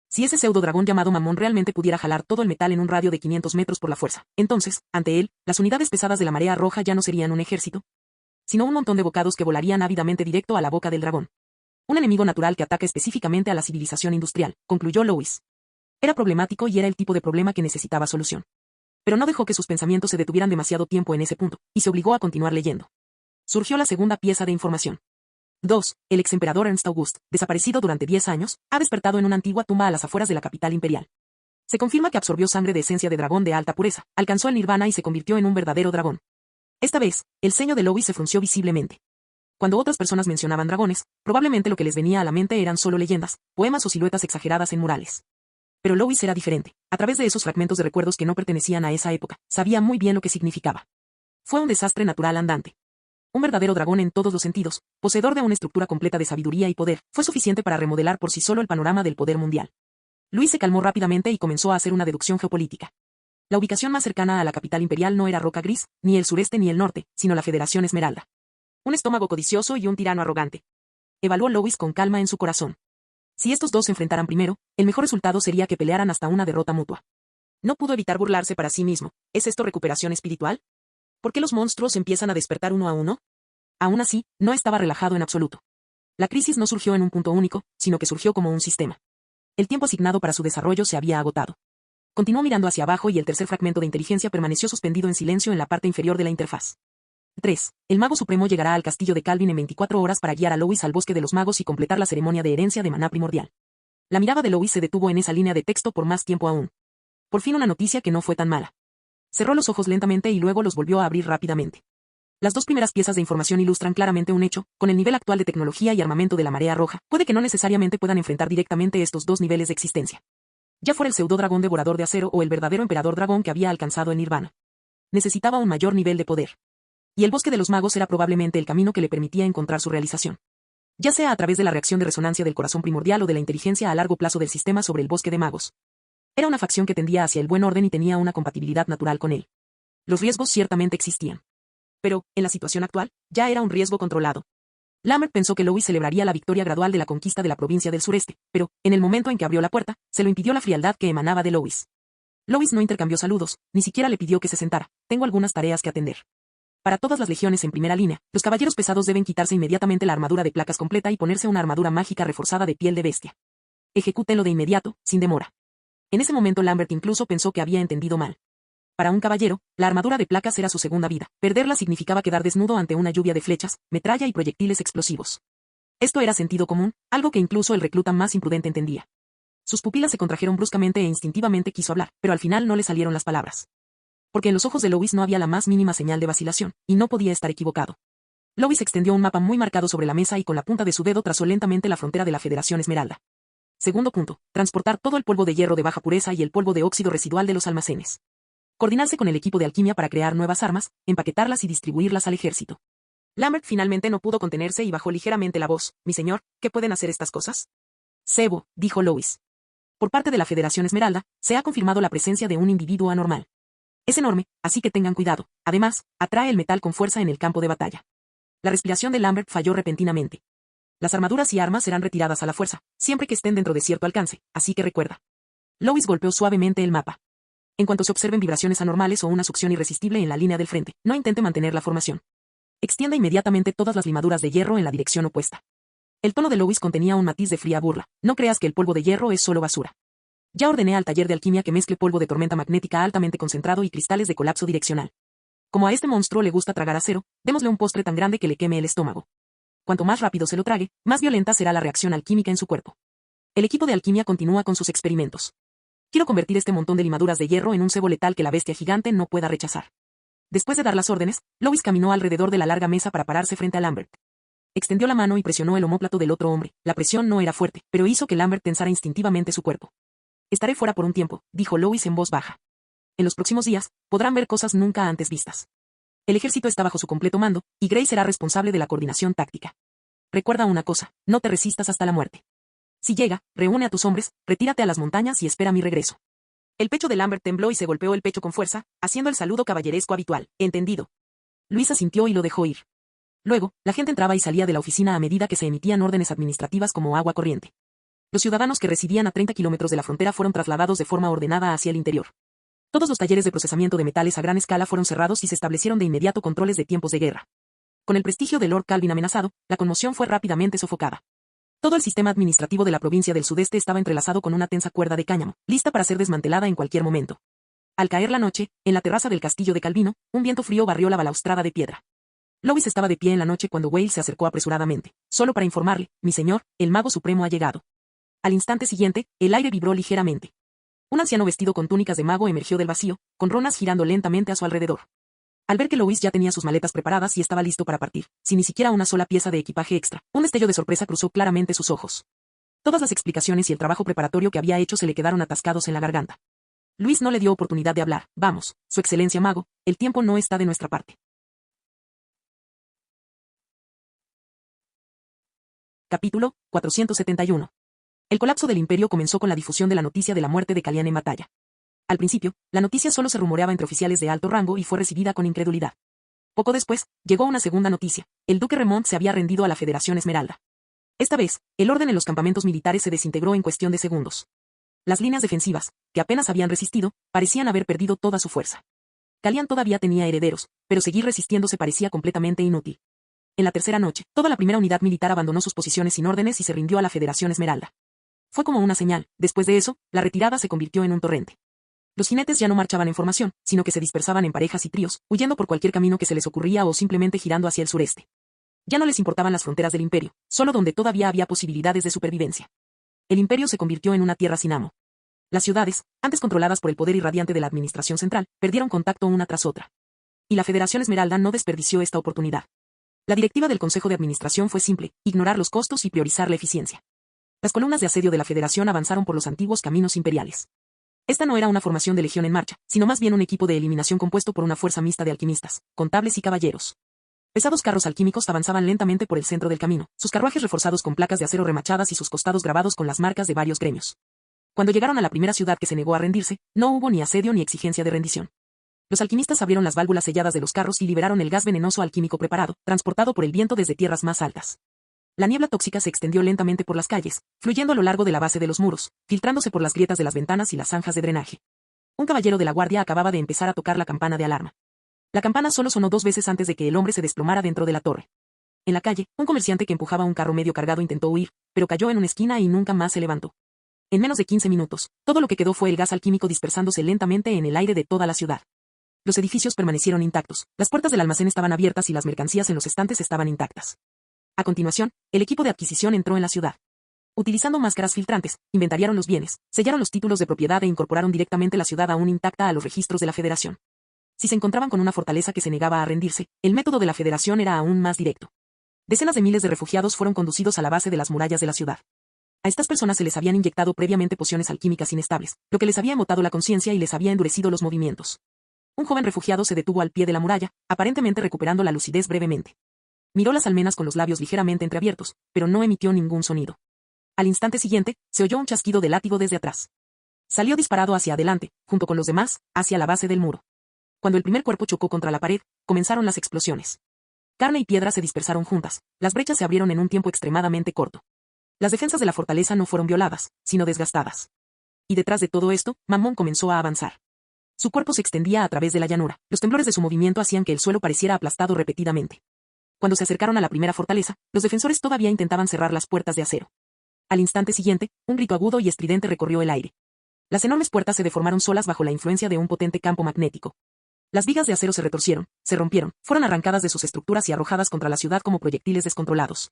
Si ese pseudodragón llamado Mamón realmente pudiera jalar todo el metal en un radio de 500 metros por la fuerza, entonces, ante él, las unidades pesadas de la Marea Roja ya no serían un ejército, sino un montón de bocados que volarían ávidamente directo a la boca del dragón. Un enemigo natural que ataca específicamente a la civilización industrial, concluyó Lois. Era problemático y era el tipo de problema que necesitaba solución. Pero no dejó que sus pensamientos se detuvieran demasiado tiempo en ese punto, y se obligó a continuar leyendo. Surgió la segunda pieza de información. 2. El exemperador Ernst August, desaparecido durante 10 años, ha despertado en una antigua tumba a las afueras de la capital imperial. Se confirma que absorbió sangre de esencia de dragón de alta pureza, alcanzó el nirvana y se convirtió en un verdadero dragón. Esta vez, el ceño de Lois se frunció visiblemente. Cuando otras personas mencionaban dragones, probablemente lo que les venía a la mente eran solo leyendas, poemas o siluetas exageradas en murales. Pero Lois era diferente. A través de esos fragmentos de recuerdos que no pertenecían a esa época, sabía muy bien lo que significaba. Fue un desastre natural andante. Un verdadero dragón en todos los sentidos, poseedor de una estructura completa de sabiduría y poder, fue suficiente para remodelar por sí solo el panorama del poder mundial. Luis se calmó rápidamente y comenzó a hacer una deducción geopolítica. La ubicación más cercana a la capital imperial no era Roca Gris, ni el sureste ni el norte, sino la Federación Esmeralda. Un estómago codicioso y un tirano arrogante. Evaluó Lois con calma en su corazón. Si estos dos se enfrentaran primero, el mejor resultado sería que pelearan hasta una derrota mutua. No pudo evitar burlarse para sí mismo. ¿Es esto recuperación espiritual? ¿Por qué los monstruos empiezan a despertar uno a uno? Aún así, no estaba relajado en absoluto. La crisis no surgió en un punto único, sino que surgió como un sistema. El tiempo asignado para su desarrollo se había agotado. Continuó mirando hacia abajo y el tercer fragmento de inteligencia permaneció suspendido en silencio en la parte inferior de la interfaz. 3. El mago supremo llegará al castillo de Calvin en 24 horas para guiar a Lois al bosque de los magos y completar la ceremonia de herencia de maná primordial. La mirada de Lois se detuvo en esa línea de texto por más tiempo aún. Por fin una noticia que no fue tan mala. Cerró los ojos lentamente y luego los volvió a abrir rápidamente. Las dos primeras piezas de información ilustran claramente un hecho: con el nivel actual de tecnología y armamento de la Marea Roja, puede que no necesariamente puedan enfrentar directamente estos dos niveles de existencia. Ya fuera el pseudo-dragón devorador de acero o el verdadero emperador dragón que había alcanzado el nirvana. Necesitaba un mayor nivel de poder. Y el bosque de los magos era probablemente el camino que le permitía encontrar su realización. Ya sea a través de la reacción de resonancia del corazón primordial o de la inteligencia a largo plazo del sistema sobre el bosque de magos. Era una facción que tendía hacia el buen orden y tenía una compatibilidad natural con él. Los riesgos ciertamente existían. Pero, en la situación actual, ya era un riesgo controlado. Lambert pensó que Louis celebraría la victoria gradual de la conquista de la provincia del sureste, pero, en el momento en que abrió la puerta, se lo impidió la frialdad que emanaba de Louis. Louis no intercambió saludos, ni siquiera le pidió que se sentara. Tengo algunas tareas que atender. Para todas las legiones en primera línea, los caballeros pesados deben quitarse inmediatamente la armadura de placas completa y ponerse una armadura mágica reforzada de piel de bestia. Ejecútenlo de inmediato, sin demora. En ese momento Lambert incluso pensó que había entendido mal. Para un caballero, la armadura de placas era su segunda vida. Perderla significaba quedar desnudo ante una lluvia de flechas, metralla y proyectiles explosivos. Esto era sentido común, algo que incluso el recluta más imprudente entendía. Sus pupilas se contrajeron bruscamente e instintivamente quiso hablar, pero al final no le salieron las palabras. Porque en los ojos de Louis no había la más mínima señal de vacilación, y no podía estar equivocado. Louis extendió un mapa muy marcado sobre la mesa y con la punta de su dedo trazó lentamente la frontera de la Federación Esmeralda. Segundo punto, transportar todo el polvo de hierro de baja pureza y el polvo de óxido residual de los almacenes. Coordinarse con el equipo de alquimia para crear nuevas armas, empaquetarlas y distribuirlas al ejército. Lambert finalmente no pudo contenerse y bajó ligeramente la voz. Mi señor, ¿qué pueden hacer estas cosas? Sebo, dijo Louis. Por parte de la Federación Esmeralda, se ha confirmado la presencia de un individuo anormal. Es enorme, así que tengan cuidado. Además, atrae el metal con fuerza en el campo de batalla. La respiración de Lambert falló repentinamente. Las armaduras y armas serán retiradas a la fuerza, siempre que estén dentro de cierto alcance, así que recuerda. Louis golpeó suavemente el mapa. En cuanto se observen vibraciones anormales o una succión irresistible en la línea del frente, no intente mantener la formación. Extienda inmediatamente todas las limaduras de hierro en la dirección opuesta. El tono de Louis contenía un matiz de fría burla. No creas que el polvo de hierro es solo basura. Ya ordené al taller de alquimia que mezcle polvo de tormenta magnética altamente concentrado y cristales de colapso direccional. Como a este monstruo le gusta tragar acero, démosle un postre tan grande que le queme el estómago. Cuanto más rápido se lo trague, más violenta será la reacción alquímica en su cuerpo. El equipo de alquimia continúa con sus experimentos. Quiero convertir este montón de limaduras de hierro en un cebo letal que la bestia gigante no pueda rechazar. Después de dar las órdenes, Louis caminó alrededor de la larga mesa para pararse frente a Lambert. Extendió la mano y presionó el omóplato del otro hombre. La presión no era fuerte, pero hizo que Lambert tensara instintivamente su cuerpo. Estaré fuera por un tiempo, dijo Louis en voz baja. En los próximos días, podrán ver cosas nunca antes vistas. El ejército está bajo su completo mando, y Gray será responsable de la coordinación táctica. Recuerda una cosa, no te resistas hasta la muerte. Si llega, reúne a tus hombres, retírate a las montañas y espera mi regreso. El pecho de Lambert tembló y se golpeó el pecho con fuerza, haciendo el saludo caballeresco habitual. Entendido. Luis asintió y lo dejó ir. Luego, la gente entraba y salía de la oficina a medida que se emitían órdenes administrativas como agua corriente. Los ciudadanos que residían a 30 kilómetros de la frontera fueron trasladados de forma ordenada hacia el interior. Todos los talleres de procesamiento de metales a gran escala fueron cerrados y se establecieron de inmediato controles de tiempos de guerra. Con el prestigio de Lord Calvin amenazado, la conmoción fue rápidamente sofocada. Todo el sistema administrativo de la provincia del sudeste estaba entrelazado con una tensa cuerda de cáñamo, lista para ser desmantelada en cualquier momento. Al caer la noche, en la terraza del castillo de Calvino, un viento frío barrió la balaustrada de piedra. Louis estaba de pie en la noche cuando Whale se acercó apresuradamente, solo para informarle, mi señor, el mago supremo ha llegado. Al instante siguiente, el aire vibró ligeramente. Un anciano vestido con túnicas de mago emergió del vacío, con ronas girando lentamente a su alrededor. Al ver que Louis ya tenía sus maletas preparadas y estaba listo para partir, sin ni siquiera una sola pieza de equipaje extra, un destello de sorpresa cruzó claramente sus ojos. Todas las explicaciones y el trabajo preparatorio que había hecho se le quedaron atascados en la garganta. Luis no le dio oportunidad de hablar. Vamos, Su Excelencia Mago, el tiempo no está de nuestra parte. Capítulo 471. El colapso del imperio comenzó con la difusión de la noticia de la muerte de Calián en batalla. Al principio, la noticia solo se rumoreaba entre oficiales de alto rango y fue recibida con incredulidad. Poco después, llegó una segunda noticia. El duque Remont se había rendido a la Federación Esmeralda. Esta vez, el orden en los campamentos militares se desintegró en cuestión de segundos. Las líneas defensivas, que apenas habían resistido, parecían haber perdido toda su fuerza. Calián todavía tenía herederos, pero seguir resistiéndose parecía completamente inútil. En la tercera noche, toda la primera unidad militar abandonó sus posiciones sin órdenes y se rindió a la Federación Esmeralda. Fue como una señal. Después de eso, la retirada se convirtió en un torrente. Los jinetes ya no marchaban en formación, sino que se dispersaban en parejas y tríos, huyendo por cualquier camino que se les ocurría o simplemente girando hacia el sureste. Ya no les importaban las fronteras del imperio, solo donde todavía había posibilidades de supervivencia. El imperio se convirtió en una tierra sin amo. Las ciudades, antes controladas por el poder irradiante de la administración central, perdieron contacto una tras otra. Y la Federación Esmeralda no desperdició esta oportunidad. La directiva del Consejo de Administración fue simple: ignorar los costos y priorizar la eficiencia. Las columnas de asedio de la Federación avanzaron por los antiguos caminos imperiales. Esta no era una formación de legión en marcha, sino más bien un equipo de eliminación compuesto por una fuerza mixta de alquimistas, contables y caballeros. Pesados carros alquímicos avanzaban lentamente por el centro del camino, sus carruajes reforzados con placas de acero remachadas y sus costados grabados con las marcas de varios gremios. Cuando llegaron a la primera ciudad que se negó a rendirse, no hubo ni asedio ni exigencia de rendición. Los alquimistas abrieron las válvulas selladas de los carros y liberaron el gas venenoso alquímico preparado, transportado por el viento desde tierras más altas. La niebla tóxica se extendió lentamente por las calles, fluyendo a lo largo de la base de los muros, filtrándose por las grietas de las ventanas y las zanjas de drenaje. Un caballero de la guardia acababa de empezar a tocar la campana de alarma. La campana solo sonó 2 veces antes de que el hombre se desplomara dentro de la torre. En la calle, un comerciante que empujaba un carro medio cargado intentó huir, pero cayó en una esquina y nunca más se levantó. En menos de 15 minutos, todo lo que quedó fue el gas alquímico dispersándose lentamente en el aire de toda la ciudad. Los edificios permanecieron intactos, las puertas del almacén estaban abiertas y las mercancías en los estantes estaban intactas. A continuación, el equipo de adquisición entró en la ciudad. Utilizando máscaras filtrantes, inventariaron los bienes, sellaron los títulos de propiedad e incorporaron directamente la ciudad aún intacta a los registros de la Federación. Si se encontraban con una fortaleza que se negaba a rendirse, el método de la Federación era aún más directo. Decenas de miles de refugiados fueron conducidos a la base de las murallas de la ciudad. A estas personas se les habían inyectado previamente pociones alquímicas inestables, lo que les había embotado la conciencia y les había endurecido los movimientos. Un joven refugiado se detuvo al pie de la muralla, aparentemente recuperando la lucidez brevemente. Miró las almenas con los labios ligeramente entreabiertos, pero no emitió ningún sonido. Al instante siguiente, se oyó un chasquido de látigo desde atrás. Salió disparado hacia adelante, junto con los demás, hacia la base del muro. Cuando el primer cuerpo chocó contra la pared, comenzaron las explosiones. Carne y piedra se dispersaron juntas, las brechas se abrieron en un tiempo extremadamente corto. Las defensas de la fortaleza no fueron violadas, sino desgastadas. Y detrás de todo esto, Mammon comenzó a avanzar. Su cuerpo se extendía a través de la llanura, los temblores de su movimiento hacían que el suelo pareciera aplastado repetidamente. Cuando se acercaron a la primera fortaleza, los defensores todavía intentaban cerrar las puertas de acero. Al instante siguiente, un grito agudo y estridente recorrió el aire. Las enormes puertas se deformaron solas bajo la influencia de un potente campo magnético. Las vigas de acero se retorcieron, se rompieron, fueron arrancadas de sus estructuras y arrojadas contra la ciudad como proyectiles descontrolados.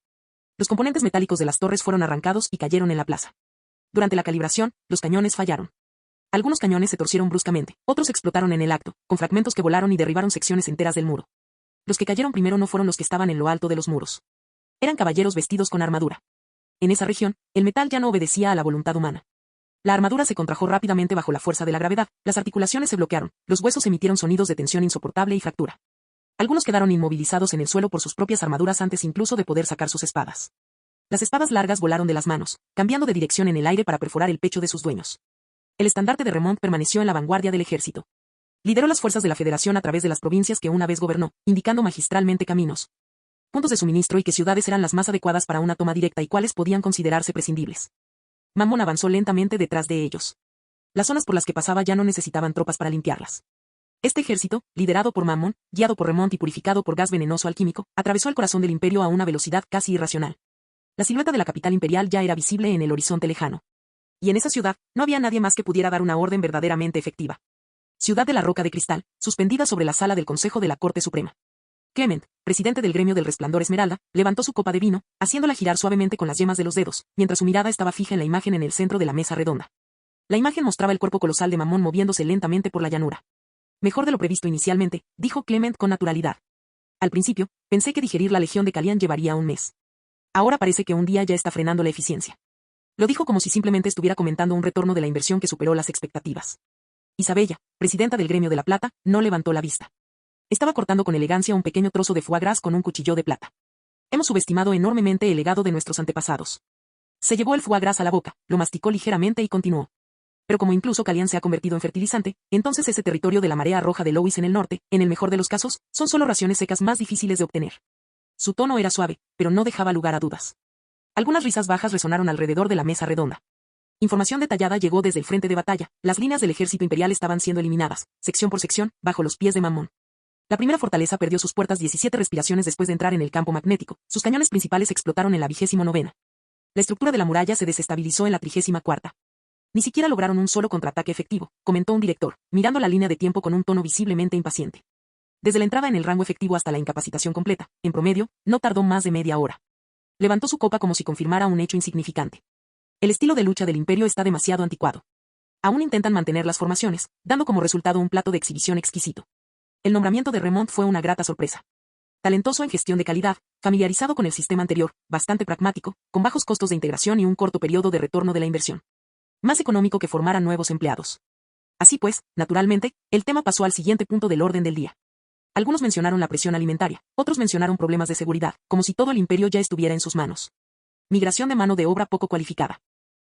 Los componentes metálicos de las torres fueron arrancados y cayeron en la plaza. Durante la calibración, los cañones fallaron. Algunos cañones se torcieron bruscamente, otros explotaron en el acto, con fragmentos que volaron y derribaron secciones enteras del muro. Los que cayeron primero no fueron los que estaban en lo alto de los muros. Eran caballeros vestidos con armadura. En esa región, el metal ya no obedecía a la voluntad humana. La armadura se contrajo rápidamente bajo la fuerza de la gravedad, las articulaciones se bloquearon, los huesos emitieron sonidos de tensión insoportable y fractura. Algunos quedaron inmovilizados en el suelo por sus propias armaduras antes incluso de poder sacar sus espadas. Las espadas largas volaron de las manos, cambiando de dirección en el aire para perforar el pecho de sus dueños. El estandarte de Remont permaneció en la vanguardia del ejército. Lideró las fuerzas de la Federación a través de las provincias que una vez gobernó, indicando magistralmente caminos, puntos de suministro y qué ciudades eran las más adecuadas para una toma directa y cuáles podían considerarse prescindibles. Mammon avanzó lentamente detrás de ellos. Las zonas por las que pasaba ya no necesitaban tropas para limpiarlas. Este ejército, liderado por Mammon, guiado por Remont y purificado por gas venenoso alquímico, atravesó el corazón del imperio a una velocidad casi irracional. La silueta de la capital imperial ya era visible en el horizonte lejano. Y en esa ciudad, no había nadie más que pudiera dar una orden verdaderamente efectiva. Ciudad de la Roca de Cristal, suspendida sobre la sala del Consejo de la Corte Suprema. Clement, presidente del gremio del Resplandor Esmeralda, levantó su copa de vino, haciéndola girar suavemente con las yemas de los dedos, mientras su mirada estaba fija en la imagen en el centro de la mesa redonda. La imagen mostraba el cuerpo colosal de Mammon moviéndose lentamente por la llanura. Mejor de lo previsto inicialmente, dijo Clement con naturalidad. Al principio, pensé que digerir la legión de Calian llevaría un mes. Ahora parece que un día ya está frenando la eficiencia. Lo dijo como si simplemente estuviera comentando un retorno de la inversión que superó las expectativas. Isabella, presidenta del gremio de la plata, no levantó la vista. Estaba cortando con elegancia un pequeño trozo de foie gras con un cuchillo de plata. Hemos subestimado enormemente el legado de nuestros antepasados. Se llevó el foie gras a la boca, lo masticó ligeramente y continuó. Pero como incluso Calian se ha convertido en fertilizante, entonces ese territorio de la marea roja de Lois en el norte, en el mejor de los casos, son solo raciones secas más difíciles de obtener. Su tono era suave, pero no dejaba lugar a dudas. Algunas risas bajas resonaron alrededor de la mesa redonda. Información detallada llegó desde el frente de batalla, las líneas del ejército imperial estaban siendo eliminadas, sección por sección, bajo los pies de Mammon. La primera fortaleza perdió sus puertas 17 respiraciones después de entrar en el campo magnético, sus cañones principales explotaron en la 29ª. La estructura de la muralla se desestabilizó en la 34ª. Ni siquiera lograron un solo contraataque efectivo, comentó un director, mirando la línea de tiempo con un tono visiblemente impaciente. Desde la entrada en el rango efectivo hasta la incapacitación completa, en promedio, no tardó más de media hora. Levantó su copa como si confirmara un hecho insignificante. El estilo de lucha del imperio está demasiado anticuado. Aún intentan mantener las formaciones, dando como resultado un plato de exhibición exquisito. El nombramiento de Remont fue una grata sorpresa. Talentoso en gestión de calidad, familiarizado con el sistema anterior, bastante pragmático, con bajos costos de integración y un corto periodo de retorno de la inversión. Más económico que formar a nuevos empleados. Así pues, naturalmente, el tema pasó al siguiente punto del orden del día. Algunos mencionaron la presión alimentaria, otros mencionaron problemas de seguridad, como si todo el imperio ya estuviera en sus manos. Migración de mano de obra poco cualificada.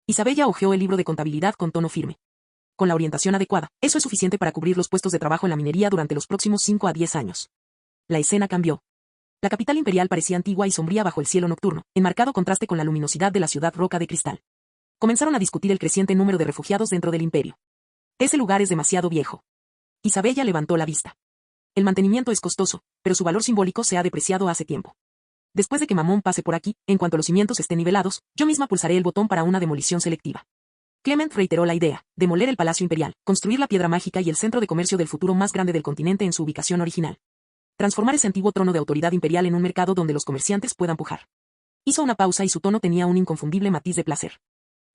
Isabella hojeó el libro de contabilidad con tono firme. Con la orientación adecuada, eso es suficiente para cubrir los puestos de trabajo en la minería durante los próximos 5 a 10 años. La escena cambió. La capital imperial parecía antigua y sombría bajo el cielo nocturno, en marcado contraste con la luminosidad de la ciudad roca de cristal. Comenzaron a discutir el creciente número de refugiados dentro del imperio. Ese lugar es demasiado viejo. Isabella levantó la vista. El mantenimiento es costoso, pero su valor simbólico se ha depreciado hace tiempo. Después de que Mamón pase por aquí, en cuanto los cimientos estén nivelados, yo misma pulsaré el botón para una demolición selectiva. Clement reiteró la idea, demoler el Palacio Imperial, construir la piedra mágica y el centro de comercio del futuro más grande del continente en su ubicación original. Transformar ese antiguo trono de autoridad imperial en un mercado donde los comerciantes puedan pujar. Hizo una pausa y su tono tenía un inconfundible matiz de placer.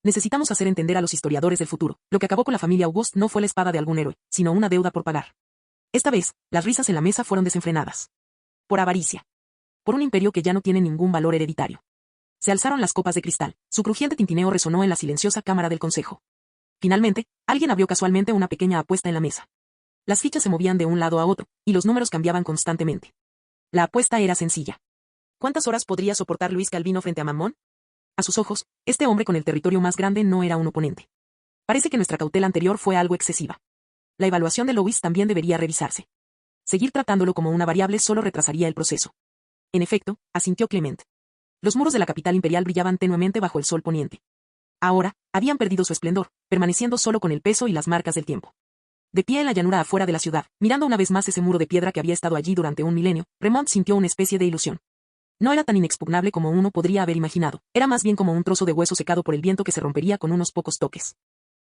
Necesitamos hacer entender a los historiadores del futuro, lo que acabó con la familia Auguste no fue la espada de algún héroe, sino una deuda por pagar. Esta vez, las risas en la mesa fueron desenfrenadas. Por avaricia. Por un imperio que ya no tiene ningún valor hereditario. Se alzaron las copas de cristal, su crujiente tintineo resonó en la silenciosa cámara del consejo. Finalmente, alguien abrió casualmente una pequeña apuesta en la mesa. Las fichas se movían de un lado a otro, y los números cambiaban constantemente. La apuesta era sencilla. ¿Cuántas horas podría soportar Luis Calvino frente a Mamón? A sus ojos, este hombre con el territorio más grande no era un oponente. Parece que nuestra cautela anterior fue algo excesiva. La evaluación de Louis también debería revisarse. Seguir tratándolo como una variable solo retrasaría el proceso. En efecto, asintió Clement. Los muros de la capital imperial brillaban tenuemente bajo el sol poniente. Ahora, habían perdido su esplendor, permaneciendo solo con el peso y las marcas del tiempo. De pie en la llanura afuera de la ciudad, mirando una vez más ese muro de piedra que había estado allí durante un milenio, Remont sintió una especie de ilusión. No era tan inexpugnable como uno podría haber imaginado, era más bien como un trozo de hueso secado por el viento que se rompería con unos pocos toques.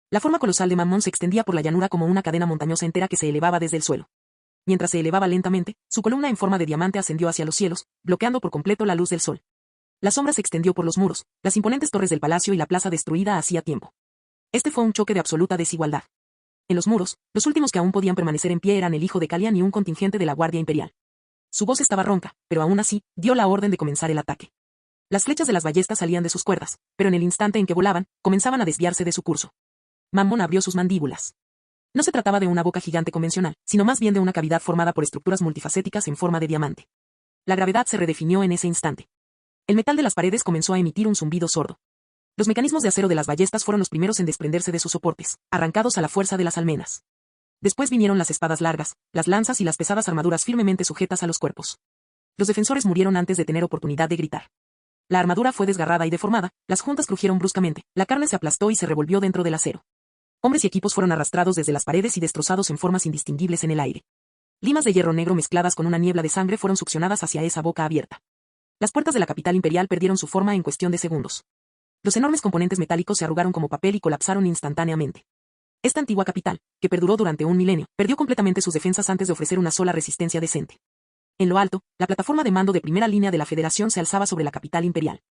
La forma colosal de Mamón se extendía por la llanura como una cadena montañosa entera que se elevaba desde el suelo. Mientras se elevaba lentamente, su columna en forma de diamante ascendió hacia los cielos, bloqueando por completo la luz del sol. La sombra se extendió por los muros, las imponentes torres del palacio y la plaza destruida hacía tiempo. Este fue un choque de absoluta desigualdad. En los muros, los últimos que aún podían permanecer en pie eran el hijo de Calian y un contingente de la Guardia Imperial. Su voz estaba ronca, pero aún así, dio la orden de comenzar el ataque. Las flechas de las ballestas salían de sus cuerdas, pero en el instante en que volaban, comenzaban a desviarse de su curso. Mamón abrió sus mandíbulas. No se trataba de una boca gigante convencional, sino más bien de una cavidad formada por estructuras multifacéticas en forma de diamante. La gravedad se redefinió en ese instante. El metal de las paredes comenzó a emitir un zumbido sordo. Los mecanismos de acero de las ballestas fueron los primeros en desprenderse de sus soportes, arrancados a la fuerza de las almenas. Después vinieron las espadas largas, las lanzas y las pesadas armaduras firmemente sujetas a los cuerpos. Los defensores murieron antes de tener oportunidad de gritar. La armadura fue desgarrada y deformada, las juntas crujieron bruscamente, la carne se aplastó y se revolvió dentro del acero. Hombres y equipos fueron arrastrados desde las paredes y destrozados en formas indistinguibles en el aire. Limas de hierro negro mezcladas con una niebla de sangre fueron succionadas hacia esa boca abierta. Las puertas de la capital imperial perdieron su forma en cuestión de segundos. Los enormes componentes metálicos se arrugaron como papel y colapsaron instantáneamente. Esta antigua capital, que perduró durante un milenio, perdió completamente sus defensas antes de ofrecer una sola resistencia decente. En lo alto, la plataforma de mando de primera línea de la Federación se alzaba sobre la capital imperial.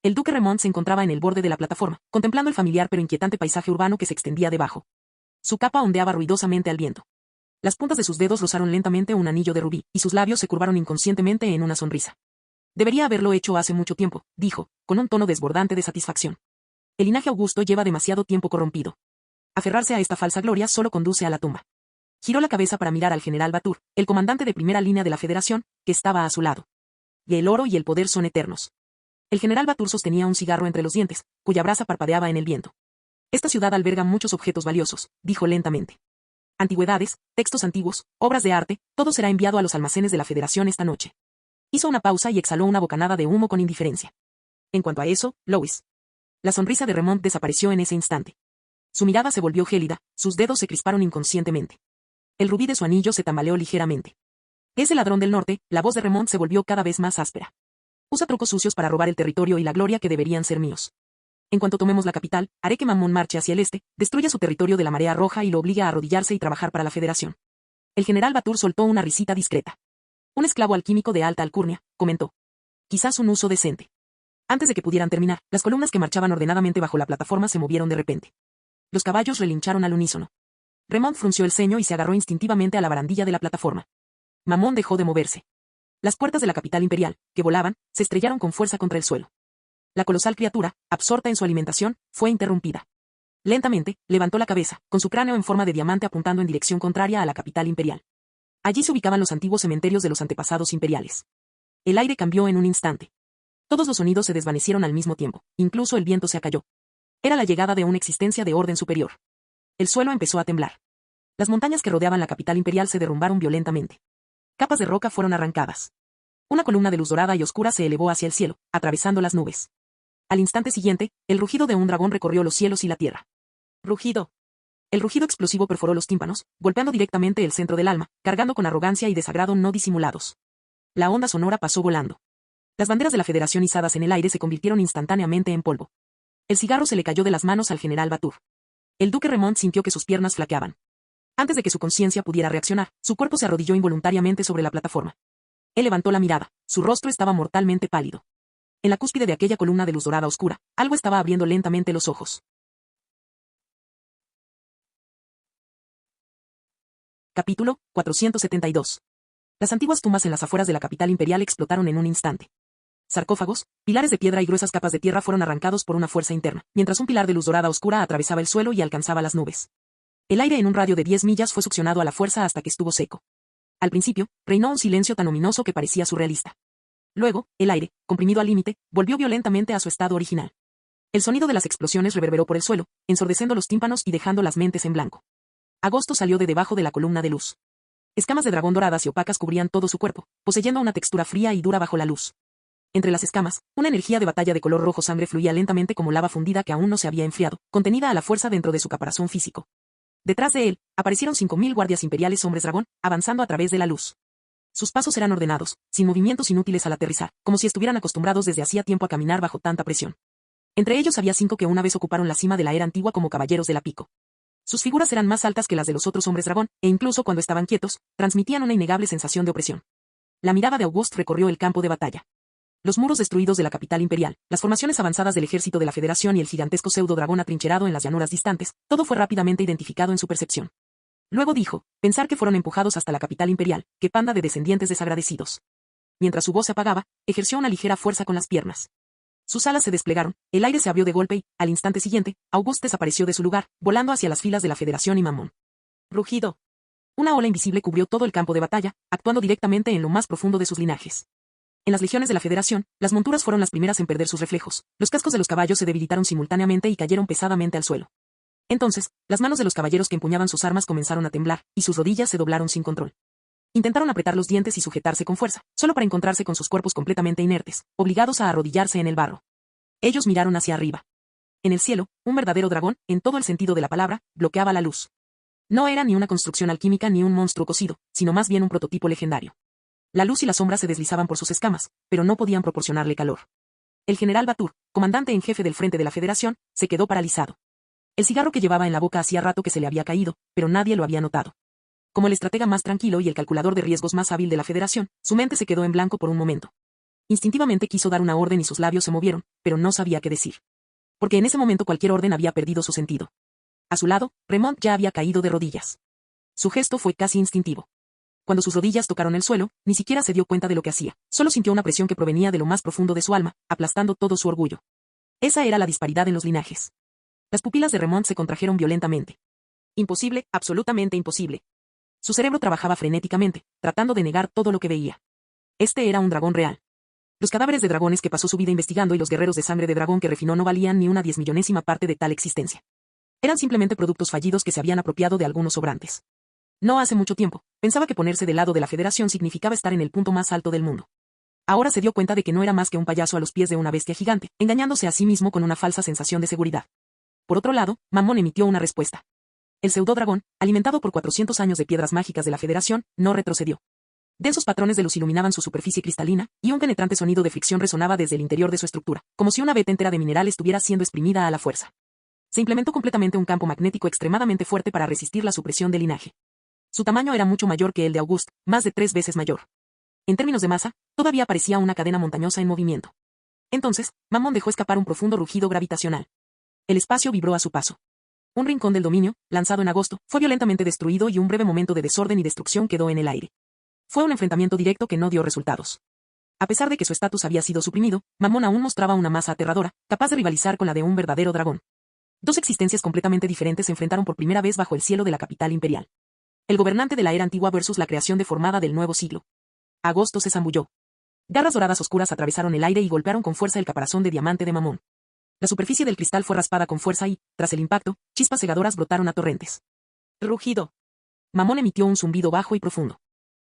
El duque Remont se encontraba en el borde de la plataforma, contemplando el familiar pero inquietante paisaje urbano que se extendía debajo. Su capa ondeaba ruidosamente al viento. Las puntas de sus dedos rozaron lentamente un anillo de rubí, y sus labios se curvaron inconscientemente en una sonrisa. Debería haberlo hecho hace mucho tiempo, dijo, con un tono desbordante de satisfacción. El linaje augusto lleva demasiado tiempo corrompido. Aferrarse a esta falsa gloria solo conduce a la tumba. Giró la cabeza para mirar al general Batur, el comandante de primera línea de la Federación, que estaba a su lado. Y el oro y el poder son eternos. El general Batur sostenía un cigarro entre los dientes, cuya brasa parpadeaba en el viento. Esta ciudad alberga muchos objetos valiosos, dijo lentamente. Antigüedades, textos antiguos, obras de arte, todo será enviado a los almacenes de la Federación esta noche. Hizo una pausa y exhaló una bocanada de humo con indiferencia. En cuanto a eso, Louis. La sonrisa de Remont desapareció en ese instante. Su mirada se volvió gélida, sus dedos se crisparon inconscientemente. El rubí de su anillo se tambaleó ligeramente. Ese ladrón del norte, la voz de Remont se volvió cada vez más áspera. Usa trucos sucios para robar el territorio y la gloria que deberían ser míos. En cuanto tomemos la capital, haré que Mamón marche hacia el este, destruya su territorio de la marea roja y lo obligue a arrodillarse y trabajar para la Federación. El general Batur soltó una risita discreta. Un esclavo alquímico de alta alcurnia, comentó. Quizás un uso decente. Antes de que pudieran terminar, las columnas que marchaban ordenadamente bajo la plataforma se movieron de repente. Los caballos relincharon al unísono. Remont frunció el ceño y se agarró instintivamente a la barandilla de la plataforma. Mamón dejó de moverse. Las puertas de la capital imperial, que volaban, se estrellaron con fuerza contra el suelo. La colosal criatura, absorta en su alimentación, fue interrumpida. Lentamente, levantó la cabeza, con su cráneo en forma de diamante apuntando en dirección contraria a la capital imperial. Allí se ubicaban los antiguos cementerios de los antepasados imperiales. El aire cambió en un instante. Todos los sonidos se desvanecieron al mismo tiempo, incluso el viento se acalló. Era la llegada de una existencia de orden superior. El suelo empezó a temblar. Las montañas que rodeaban la capital imperial se derrumbaron violentamente. Capas de roca fueron arrancadas. Una columna de luz dorada y oscura se elevó hacia el cielo, atravesando las nubes. Al instante siguiente, el rugido de un dragón recorrió los cielos y la tierra. Rugido. El rugido explosivo perforó los tímpanos, golpeando directamente el centro del alma, cargando con arrogancia y desagrado no disimulados. La onda sonora pasó volando. Las banderas de la Federación izadas en el aire se convirtieron instantáneamente en polvo. El cigarro se le cayó de las manos al general Batur. El duque Remont sintió que sus piernas flaqueaban. Antes de que su conciencia pudiera reaccionar, su cuerpo se arrodilló involuntariamente sobre la plataforma. Él levantó la mirada, su rostro estaba mortalmente pálido. En la cúspide de aquella columna de luz dorada oscura, algo estaba abriendo lentamente los ojos. Capítulo 472. Las antiguas tumbas en las afueras de la capital imperial explotaron en un instante. Sarcófagos, pilares de piedra y gruesas capas de tierra fueron arrancados por una fuerza interna, mientras un pilar de luz dorada oscura atravesaba el suelo y alcanzaba las nubes. El aire en un radio de 10 millas fue succionado a la fuerza hasta que estuvo seco. Al principio, reinó un silencio tan ominoso que parecía surrealista. Luego, el aire, comprimido al límite, volvió violentamente a su estado original. El sonido de las explosiones reverberó por el suelo, ensordeciendo los tímpanos y dejando las mentes en blanco. Agosto salió de debajo de la columna de luz. Escamas de dragón doradas y opacas cubrían todo su cuerpo, poseyendo una textura fría y dura bajo la luz. Entre las escamas, una energía de batalla de color rojo sangre fluía lentamente como lava fundida que aún no se había enfriado, contenida a la fuerza dentro de su caparazón físico. Detrás de él, aparecieron 5000 guardias imperiales hombres dragón, avanzando a través de la luz. Sus pasos eran ordenados, sin movimientos inútiles al aterrizar, como si estuvieran acostumbrados desde hacía tiempo a caminar bajo tanta presión. Entre ellos había 5 que una vez ocuparon la cima de la era antigua como caballeros de la pico. Sus figuras eran más altas que las de los otros hombres dragón, e incluso cuando estaban quietos, transmitían una innegable sensación de opresión. La mirada de Auguste recorrió el campo de batalla. Los muros destruidos de la capital imperial, las formaciones avanzadas del ejército de la Federación y el gigantesco pseudo-dragón atrincherado en las llanuras distantes, todo fue rápidamente identificado en su percepción. Luego dijo, pensar que fueron empujados hasta la capital imperial, qué panda de descendientes desagradecidos. Mientras su voz se apagaba, ejerció una ligera fuerza con las piernas. Sus alas se desplegaron, el aire se abrió de golpe y, al instante siguiente, Auguste desapareció de su lugar, volando hacia las filas de la Federación y Mammon. Rugido. Una ola invisible cubrió todo el campo de batalla, actuando directamente en lo más profundo de sus linajes. En las legiones de la Federación, las monturas fueron las primeras en perder sus reflejos, los cascos de los caballos se debilitaron simultáneamente y cayeron pesadamente al suelo. Entonces, las manos de los caballeros que empuñaban sus armas comenzaron a temblar, y sus rodillas se doblaron sin control. Intentaron apretar los dientes y sujetarse con fuerza, solo para encontrarse con sus cuerpos completamente inertes, obligados a arrodillarse en el barro. Ellos miraron hacia arriba. En el cielo, un verdadero dragón, en todo el sentido de la palabra, bloqueaba la luz. No era ni una construcción alquímica ni un monstruo cocido, sino más bien un prototipo legendario. La luz y la sombra se deslizaban por sus escamas, pero no podían proporcionarle calor. El general Batur, comandante en jefe del frente de la Federación, se quedó paralizado. El cigarro que llevaba en la boca hacía rato que se le había caído, pero nadie lo había notado. Como el estratega más tranquilo y el calculador de riesgos más hábil de la Federación, su mente se quedó en blanco por un momento. Instintivamente quiso dar una orden y sus labios se movieron, pero no sabía qué decir. Porque en ese momento cualquier orden había perdido su sentido. A su lado, Remont ya había caído de rodillas. Su gesto fue casi instintivo. Cuando sus rodillas tocaron el suelo, ni siquiera se dio cuenta de lo que hacía, solo sintió una presión que provenía de lo más profundo de su alma, aplastando todo su orgullo. Esa era la disparidad en los linajes. Las pupilas de Remont se contrajeron violentamente. Imposible, absolutamente imposible. Su cerebro trabajaba frenéticamente, tratando de negar todo lo que veía. Este era un dragón real. Los cadáveres de dragones que pasó su vida investigando y los guerreros de sangre de dragón que refinó no valían ni una 10.000.000ª parte de tal existencia. Eran simplemente productos fallidos que se habían apropiado de algunos sobrantes. No hace mucho tiempo, pensaba que ponerse del lado de la Federación significaba estar en el punto más alto del mundo. Ahora se dio cuenta de que no era más que un payaso a los pies de una bestia gigante, engañándose a sí mismo con una falsa sensación de seguridad. Por otro lado, Mammon emitió una respuesta. El pseudo-dragón, alimentado por 400 años de piedras mágicas de la Federación, no retrocedió. Densos patrones de luz iluminaban su superficie cristalina, y un penetrante sonido de fricción resonaba desde el interior de su estructura, como si una veta entera de mineral estuviera siendo exprimida a la fuerza. Se implementó completamente un campo magnético extremadamente fuerte para resistir la supresión del linaje. Su tamaño era mucho mayor que el de Auguste, más de 3 veces mayor. En términos de masa, todavía parecía una cadena montañosa en movimiento. Entonces, Mammon dejó escapar un profundo rugido gravitacional. El espacio vibró a su paso. Un rincón del dominio, lanzado en agosto, fue violentamente destruido y un breve momento de desorden y destrucción quedó en el aire. Fue un enfrentamiento directo que no dio resultados. A pesar de que su estatus había sido suprimido, Mamón aún mostraba una masa aterradora, capaz de rivalizar con la de un verdadero dragón. Dos existencias completamente diferentes se enfrentaron por primera vez bajo el cielo de la capital imperial. El gobernante de la era antigua versus la creación deformada del nuevo siglo. Agosto se zambulló. Garras doradas oscuras atravesaron el aire y golpearon con fuerza el caparazón de diamante de Mamón. La superficie del cristal fue raspada con fuerza y, tras el impacto, chispas cegadoras brotaron a torrentes. Rugido. Mamón emitió un zumbido bajo y profundo.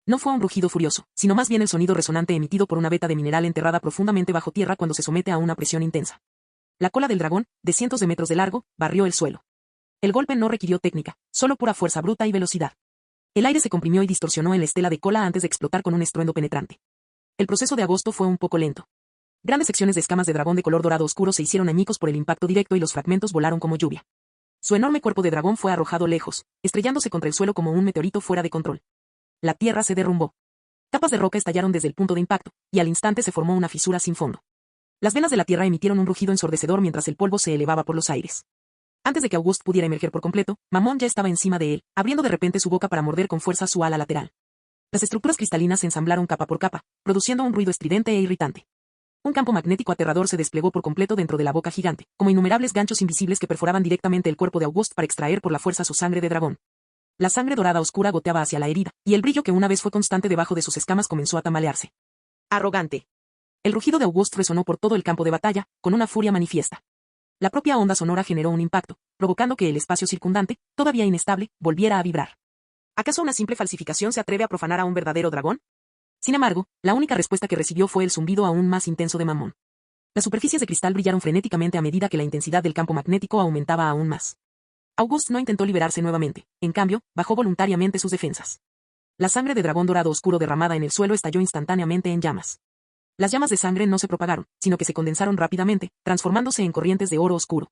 No fue un rugido furioso, sino más bien el sonido resonante emitido por una veta de mineral enterrada profundamente bajo tierra cuando se somete a una presión intensa. La cola del dragón, de cientos de metros de largo, barrió el suelo. El golpe no requirió técnica, solo pura fuerza bruta y velocidad. El aire se comprimió y distorsionó en la estela de cola antes de explotar con un estruendo penetrante. El proceso de Agosto fue un poco lento. Grandes secciones de escamas de dragón de color dorado oscuro se hicieron añicos por el impacto directo y los fragmentos volaron como lluvia. Su enorme cuerpo de dragón fue arrojado lejos, estrellándose contra el suelo como un meteorito fuera de control. La tierra se derrumbó. Capas de roca estallaron desde el punto de impacto, y al instante se formó una fisura sin fondo. Las venas de la tierra emitieron un rugido ensordecedor mientras el polvo se elevaba por los aires. Antes de que Auguste pudiera emerger por completo, Mamón ya estaba encima de él, abriendo de repente su boca para morder con fuerza su ala lateral. Las estructuras cristalinas se ensamblaron capa por capa, produciendo un ruido estridente e irritante. Un campo magnético aterrador se desplegó por completo dentro de la boca gigante, como innumerables ganchos invisibles que perforaban directamente el cuerpo de Auguste para extraer por la fuerza su sangre de dragón. La sangre dorada oscura goteaba hacia la herida, y el brillo que una vez fue constante debajo de sus escamas comenzó a tambalearse. Arrogante. El rugido de Auguste resonó por todo el campo de batalla, con una furia manifiesta. La propia onda sonora generó un impacto, provocando que el espacio circundante, todavía inestable, volviera a vibrar. ¿Acaso una simple falsificación se atreve a profanar a un verdadero dragón? Sin embargo, la única respuesta que recibió fue el zumbido aún más intenso de Mamón. Las superficies de cristal brillaron frenéticamente a medida que la intensidad del campo magnético aumentaba aún más. Auguste no intentó liberarse nuevamente, en cambio, bajó voluntariamente sus defensas. La sangre de dragón dorado oscuro derramada en el suelo estalló instantáneamente en llamas. Las llamas de sangre no se propagaron, sino que se condensaron rápidamente, transformándose en corrientes de oro oscuro.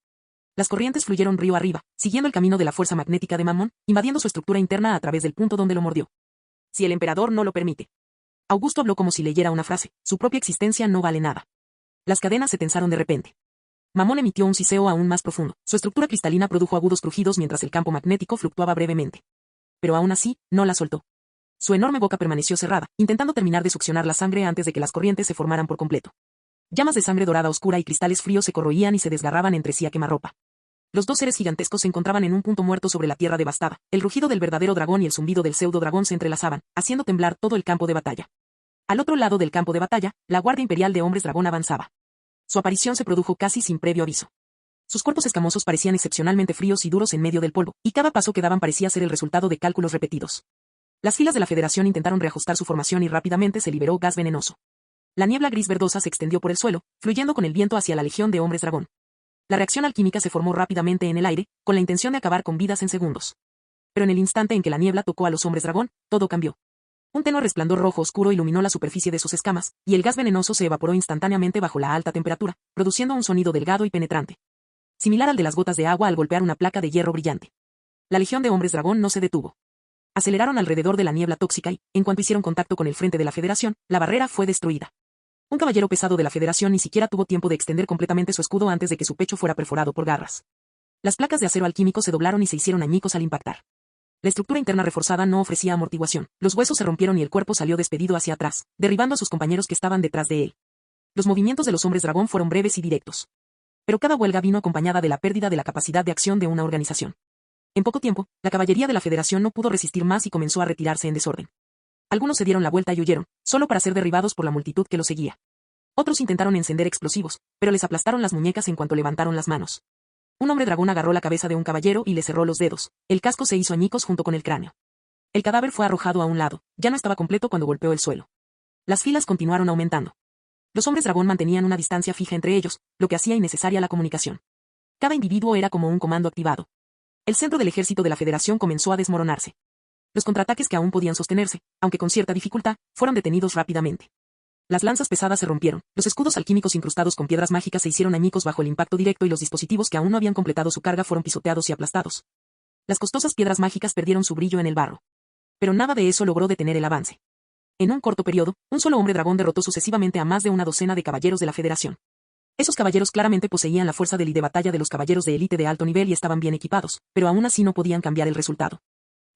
Las corrientes fluyeron río arriba, siguiendo el camino de la fuerza magnética de Mamón, invadiendo su estructura interna a través del punto donde lo mordió. Si el emperador no lo permite. Augusto habló como si leyera una frase, su propia existencia no vale nada. Las cadenas se tensaron de repente. Mamón emitió un siseo aún más profundo, su estructura cristalina produjo agudos crujidos mientras el campo magnético fluctuaba brevemente. Pero aún así, no la soltó. Su enorme boca permaneció cerrada, intentando terminar de succionar la sangre antes de que las corrientes se formaran por completo. Llamas de sangre dorada oscura y cristales fríos se corroían y se desgarraban entre sí a quemarropa. Los dos seres gigantescos se encontraban en un punto muerto sobre la tierra devastada. El rugido del verdadero dragón y el zumbido del pseudo dragón se entrelazaban, haciendo temblar todo el campo de batalla. Al otro lado del campo de batalla, la Guardia Imperial de Hombres Dragón avanzaba. Su aparición se produjo casi sin previo aviso. Sus cuerpos escamosos parecían excepcionalmente fríos y duros en medio del polvo, y cada paso que daban parecía ser el resultado de cálculos repetidos. Las filas de la Federación intentaron reajustar su formación y rápidamente se liberó gas venenoso. La niebla gris verdosa se extendió por el suelo, fluyendo con el viento hacia la Legión de Hombres Dragón. La reacción alquímica se formó rápidamente en el aire, con la intención de acabar con vidas en segundos. Pero en el instante en que la niebla tocó a los Hombres Dragón, todo cambió. Un tenue resplandor rojo oscuro iluminó la superficie de sus escamas, y el gas venenoso se evaporó instantáneamente bajo la alta temperatura, produciendo un sonido delgado y penetrante. Similar al de las gotas de agua al golpear una placa de hierro brillante. La Legión de Hombres Dragón no se detuvo. Aceleraron alrededor de la niebla tóxica y, en cuanto hicieron contacto con el frente de la Federación, la barrera fue destruida. Un caballero pesado de la Federación ni siquiera tuvo tiempo de extender completamente su escudo antes de que su pecho fuera perforado por garras. Las placas de acero alquímico se doblaron y se hicieron añicos al impactar. La estructura interna reforzada no ofrecía amortiguación, los huesos se rompieron y el cuerpo salió despedido hacia atrás, derribando a sus compañeros que estaban detrás de él. Los movimientos de los hombres dragón fueron breves y directos. Pero cada huelga vino acompañada de la pérdida de la capacidad de acción de una organización. En poco tiempo, la caballería de la Federación no pudo resistir más y comenzó a retirarse en desorden. Algunos se dieron la vuelta y huyeron, solo para ser derribados por la multitud que los seguía. Otros intentaron encender explosivos, pero les aplastaron las muñecas en cuanto levantaron las manos. Un hombre dragón agarró la cabeza de un caballero y le cerró los dedos. El casco se hizo añicos junto con el cráneo. El cadáver fue arrojado a un lado, ya no estaba completo cuando golpeó el suelo. Las filas continuaron aumentando. Los hombres dragón mantenían una distancia fija entre ellos, lo que hacía innecesaria la comunicación. Cada individuo era como un comando activado. El centro del ejército de la Federación comenzó a desmoronarse. Los contraataques que aún podían sostenerse, aunque con cierta dificultad, fueron detenidos rápidamente. Las lanzas pesadas se rompieron, los escudos alquímicos incrustados con piedras mágicas se hicieron añicos bajo el impacto directo y los dispositivos que aún no habían completado su carga fueron pisoteados y aplastados. Las costosas piedras mágicas perdieron su brillo en el barro. Pero nada de eso logró detener el avance. En un corto periodo, un solo hombre dragón derrotó sucesivamente a más de una docena de caballeros de la Federación. Esos caballeros claramente poseían la fuerza de batalla de los caballeros de élite de alto nivel y estaban bien equipados, pero aún así no podían cambiar el resultado.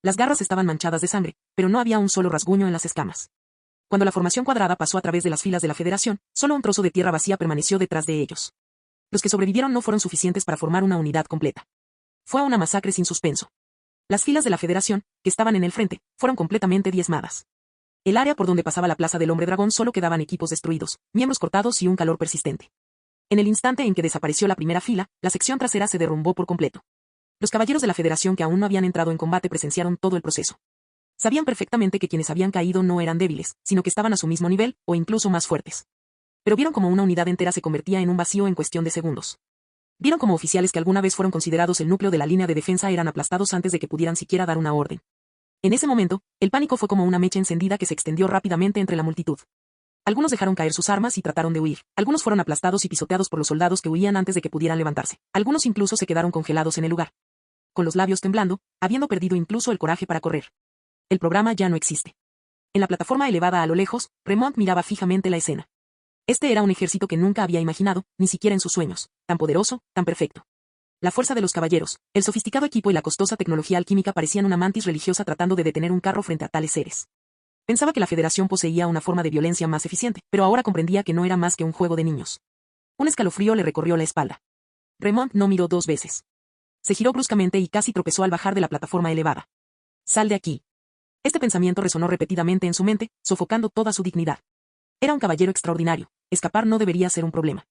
Las garras estaban manchadas de sangre, pero no había un solo rasguño en las escamas. Cuando la formación cuadrada pasó a través de las filas de la Federación, solo un trozo de tierra vacía permaneció detrás de ellos. Los que sobrevivieron no fueron suficientes para formar una unidad completa. Fue una masacre sin suspenso. Las filas de la Federación, que estaban en el frente, fueron completamente diezmadas. El área por donde pasaba la Plaza del Hombre Dragón solo quedaban equipos destruidos, miembros cortados y un calor persistente. En el instante en que desapareció la primera fila, la sección trasera se derrumbó por completo. Los caballeros de la Federación que aún no habían entrado en combate presenciaron todo el proceso. Sabían perfectamente que quienes habían caído no eran débiles, sino que estaban a su mismo nivel, o incluso más fuertes. Pero vieron como una unidad entera se convertía en un vacío en cuestión de segundos. Vieron como oficiales que alguna vez fueron considerados el núcleo de la línea de defensa eran aplastados antes de que pudieran siquiera dar una orden. En ese momento, el pánico fue como una mecha encendida que se extendió rápidamente entre la multitud. Algunos dejaron caer sus armas y trataron de huir. Algunos fueron aplastados y pisoteados por los soldados que huían antes de que pudieran levantarse. Algunos incluso se quedaron congelados en el lugar. Con los labios temblando, habiendo perdido incluso el coraje para correr. El programa ya no existe. En la plataforma elevada a lo lejos, Remont miraba fijamente la escena. Este era un ejército que nunca había imaginado, ni siquiera en sus sueños, tan poderoso, tan perfecto. La fuerza de los caballeros, el sofisticado equipo y la costosa tecnología alquímica parecían una mantis religiosa tratando de detener un carro frente a tales seres. Pensaba que la Federación poseía una forma de violencia más eficiente, pero ahora comprendía que no era más que un juego de niños. Un escalofrío le recorrió la espalda. Remont no miró dos veces. Se giró bruscamente y casi tropezó al bajar de la plataforma elevada. «Sal de aquí». Este pensamiento resonó repetidamente en su mente, sofocando toda su dignidad. Era un caballero extraordinario. Escapar no debería ser un problema.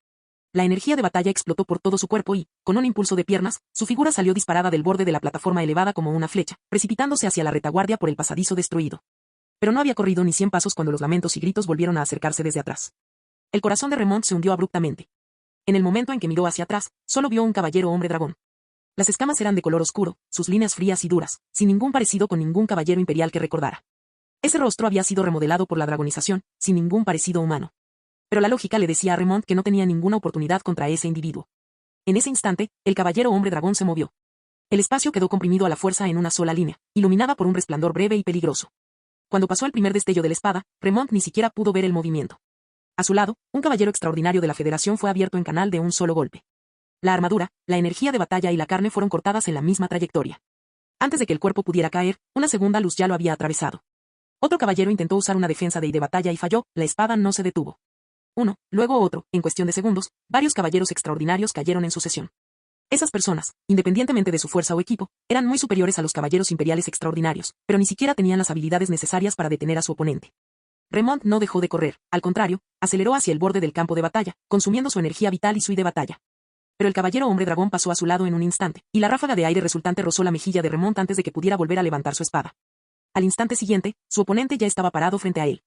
La energía de batalla explotó por todo su cuerpo y, con un impulso de piernas, su figura salió disparada del borde de la plataforma elevada como una flecha, precipitándose hacia la retaguardia por el pasadizo destruido. Pero no había corrido ni 100 pasos cuando los lamentos y gritos volvieron a acercarse desde atrás. El corazón de Remont se hundió abruptamente. En el momento en que miró hacia atrás, solo vio un caballero hombre dragón. Las escamas eran de color oscuro, sus líneas frías y duras, sin ningún parecido con ningún caballero imperial que recordara. Ese rostro había sido remodelado por la dragonización, sin ningún parecido humano. Pero la lógica le decía a Remont que no tenía ninguna oportunidad contra ese individuo. En ese instante, el caballero hombre dragón se movió. El espacio quedó comprimido a la fuerza en una sola línea, iluminada por un resplandor breve y peligroso. Cuando pasó el primer destello de la espada, Remont ni siquiera pudo ver el movimiento. A su lado, un caballero extraordinario de la Federación fue abierto en canal de un solo golpe. La armadura, la energía de batalla y la carne fueron cortadas en la misma trayectoria. Antes de que el cuerpo pudiera caer, una segunda luz ya lo había atravesado. Otro caballero intentó usar una defensa de batalla y falló, la espada no se detuvo. Uno, luego otro, en cuestión de segundos, varios caballeros extraordinarios cayeron en sucesión. Esas personas, independientemente de su fuerza o equipo, eran muy superiores a los caballeros imperiales extraordinarios, pero ni siquiera tenían las habilidades necesarias para detener a su oponente. Remont no dejó de correr, al contrario, aceleró hacia el borde del campo de batalla, consumiendo su energía vital y su de batalla. Pero el caballero hombre dragón pasó a su lado en un instante, y la ráfaga de aire resultante rozó la mejilla de Remont antes de que pudiera volver a levantar su espada. Al instante siguiente, su oponente ya estaba parado frente a él.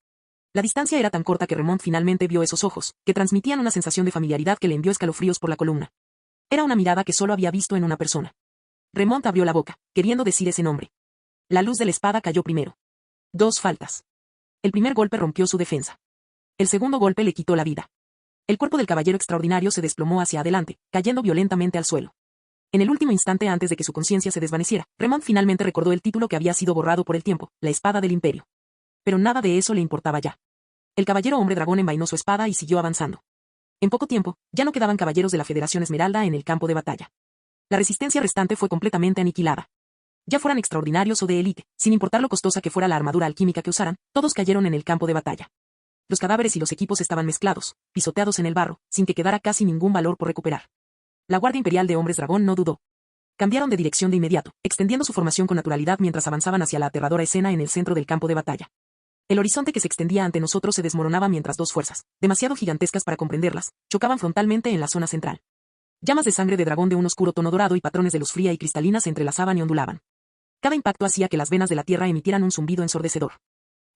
La distancia era tan corta que Remont finalmente vio esos ojos, que transmitían una sensación de familiaridad que le envió escalofríos por la columna. Era una mirada que solo había visto en una persona. Remont abrió la boca, queriendo decir ese nombre. La luz de la espada cayó primero. 2 faltas. El primer golpe rompió su defensa. El segundo golpe le quitó la vida. El cuerpo del caballero extraordinario se desplomó hacia adelante, cayendo violentamente al suelo. En el último instante antes de que su conciencia se desvaneciera, Remont finalmente recordó el título que había sido borrado por el tiempo, la espada del imperio. Pero nada de eso le importaba ya. El caballero hombre dragón envainó su espada y siguió avanzando. En poco tiempo, ya no quedaban caballeros de la Federación Esmeralda en el campo de batalla. La resistencia restante fue completamente aniquilada. Ya fueran extraordinarios o de élite, sin importar lo costosa que fuera la armadura alquímica que usaran, todos cayeron en el campo de batalla. Los cadáveres y los equipos estaban mezclados, pisoteados en el barro, sin que quedara casi ningún valor por recuperar. La Guardia Imperial de Hombres Dragón no dudó. Cambiaron de dirección de inmediato, extendiendo su formación con naturalidad mientras avanzaban hacia la aterradora escena en el centro del campo de batalla. El horizonte que se extendía ante nosotros se desmoronaba mientras dos fuerzas, demasiado gigantescas para comprenderlas, chocaban frontalmente en la zona central. Llamas de sangre de dragón de un oscuro tono dorado y patrones de luz fría y cristalina se entrelazaban y ondulaban. Cada impacto hacía que las venas de la tierra emitieran un zumbido ensordecedor.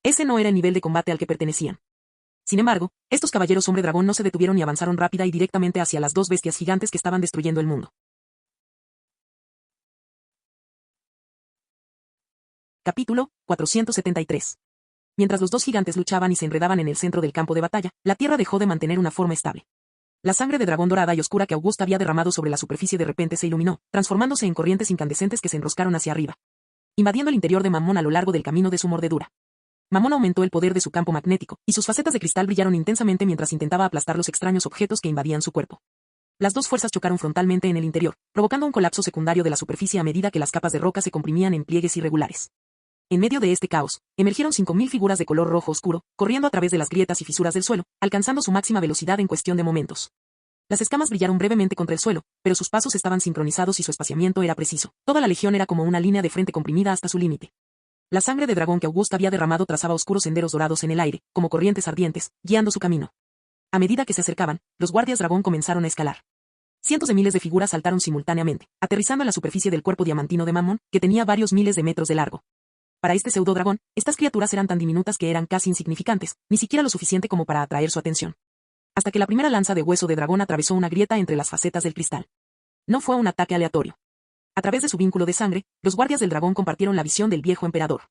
Ese no era el nivel de combate al que pertenecían. Sin embargo, estos caballeros hombre dragón no se detuvieron y avanzaron rápida y directamente hacia las dos bestias gigantes que estaban destruyendo el mundo. Capítulo 473. Mientras los dos gigantes luchaban y se enredaban en el centro del campo de batalla, la tierra dejó de mantener una forma estable. La sangre de dragón dorada y oscura que Augusta había derramado sobre la superficie de repente se iluminó, transformándose en corrientes incandescentes que se enroscaron hacia arriba, invadiendo el interior de Mammon a lo largo del camino de su mordedura. Mammon aumentó el poder de su campo magnético, y sus facetas de cristal brillaron intensamente mientras intentaba aplastar los extraños objetos que invadían su cuerpo. Las dos fuerzas chocaron frontalmente en el interior, provocando un colapso secundario de la superficie a medida que las capas de roca se comprimían en pliegues irregulares. En medio de este caos, emergieron 5000 figuras de color rojo oscuro, corriendo a través de las grietas y fisuras del suelo, alcanzando su máxima velocidad en cuestión de momentos. Las escamas brillaron brevemente contra el suelo, pero sus pasos estaban sincronizados y su espaciamiento era preciso. Toda la legión era como una línea de frente comprimida hasta su límite. La sangre de dragón que Augusto había derramado trazaba oscuros senderos dorados en el aire, como corrientes ardientes, guiando su camino. A medida que se acercaban, los guardias dragón comenzaron a escalar. Cientos de miles de figuras saltaron simultáneamente, aterrizando en la superficie del cuerpo diamantino de Mammon, que tenía varios miles de metros de largo. Para este pseudo-dragón, estas criaturas eran tan diminutas que eran casi insignificantes, ni siquiera lo suficiente como para atraer su atención. Hasta que la primera lanza de hueso de dragón atravesó una grieta entre las facetas del cristal. No fue un ataque aleatorio. A través de su vínculo de sangre, los guardias del dragón compartieron la visión del viejo emperador.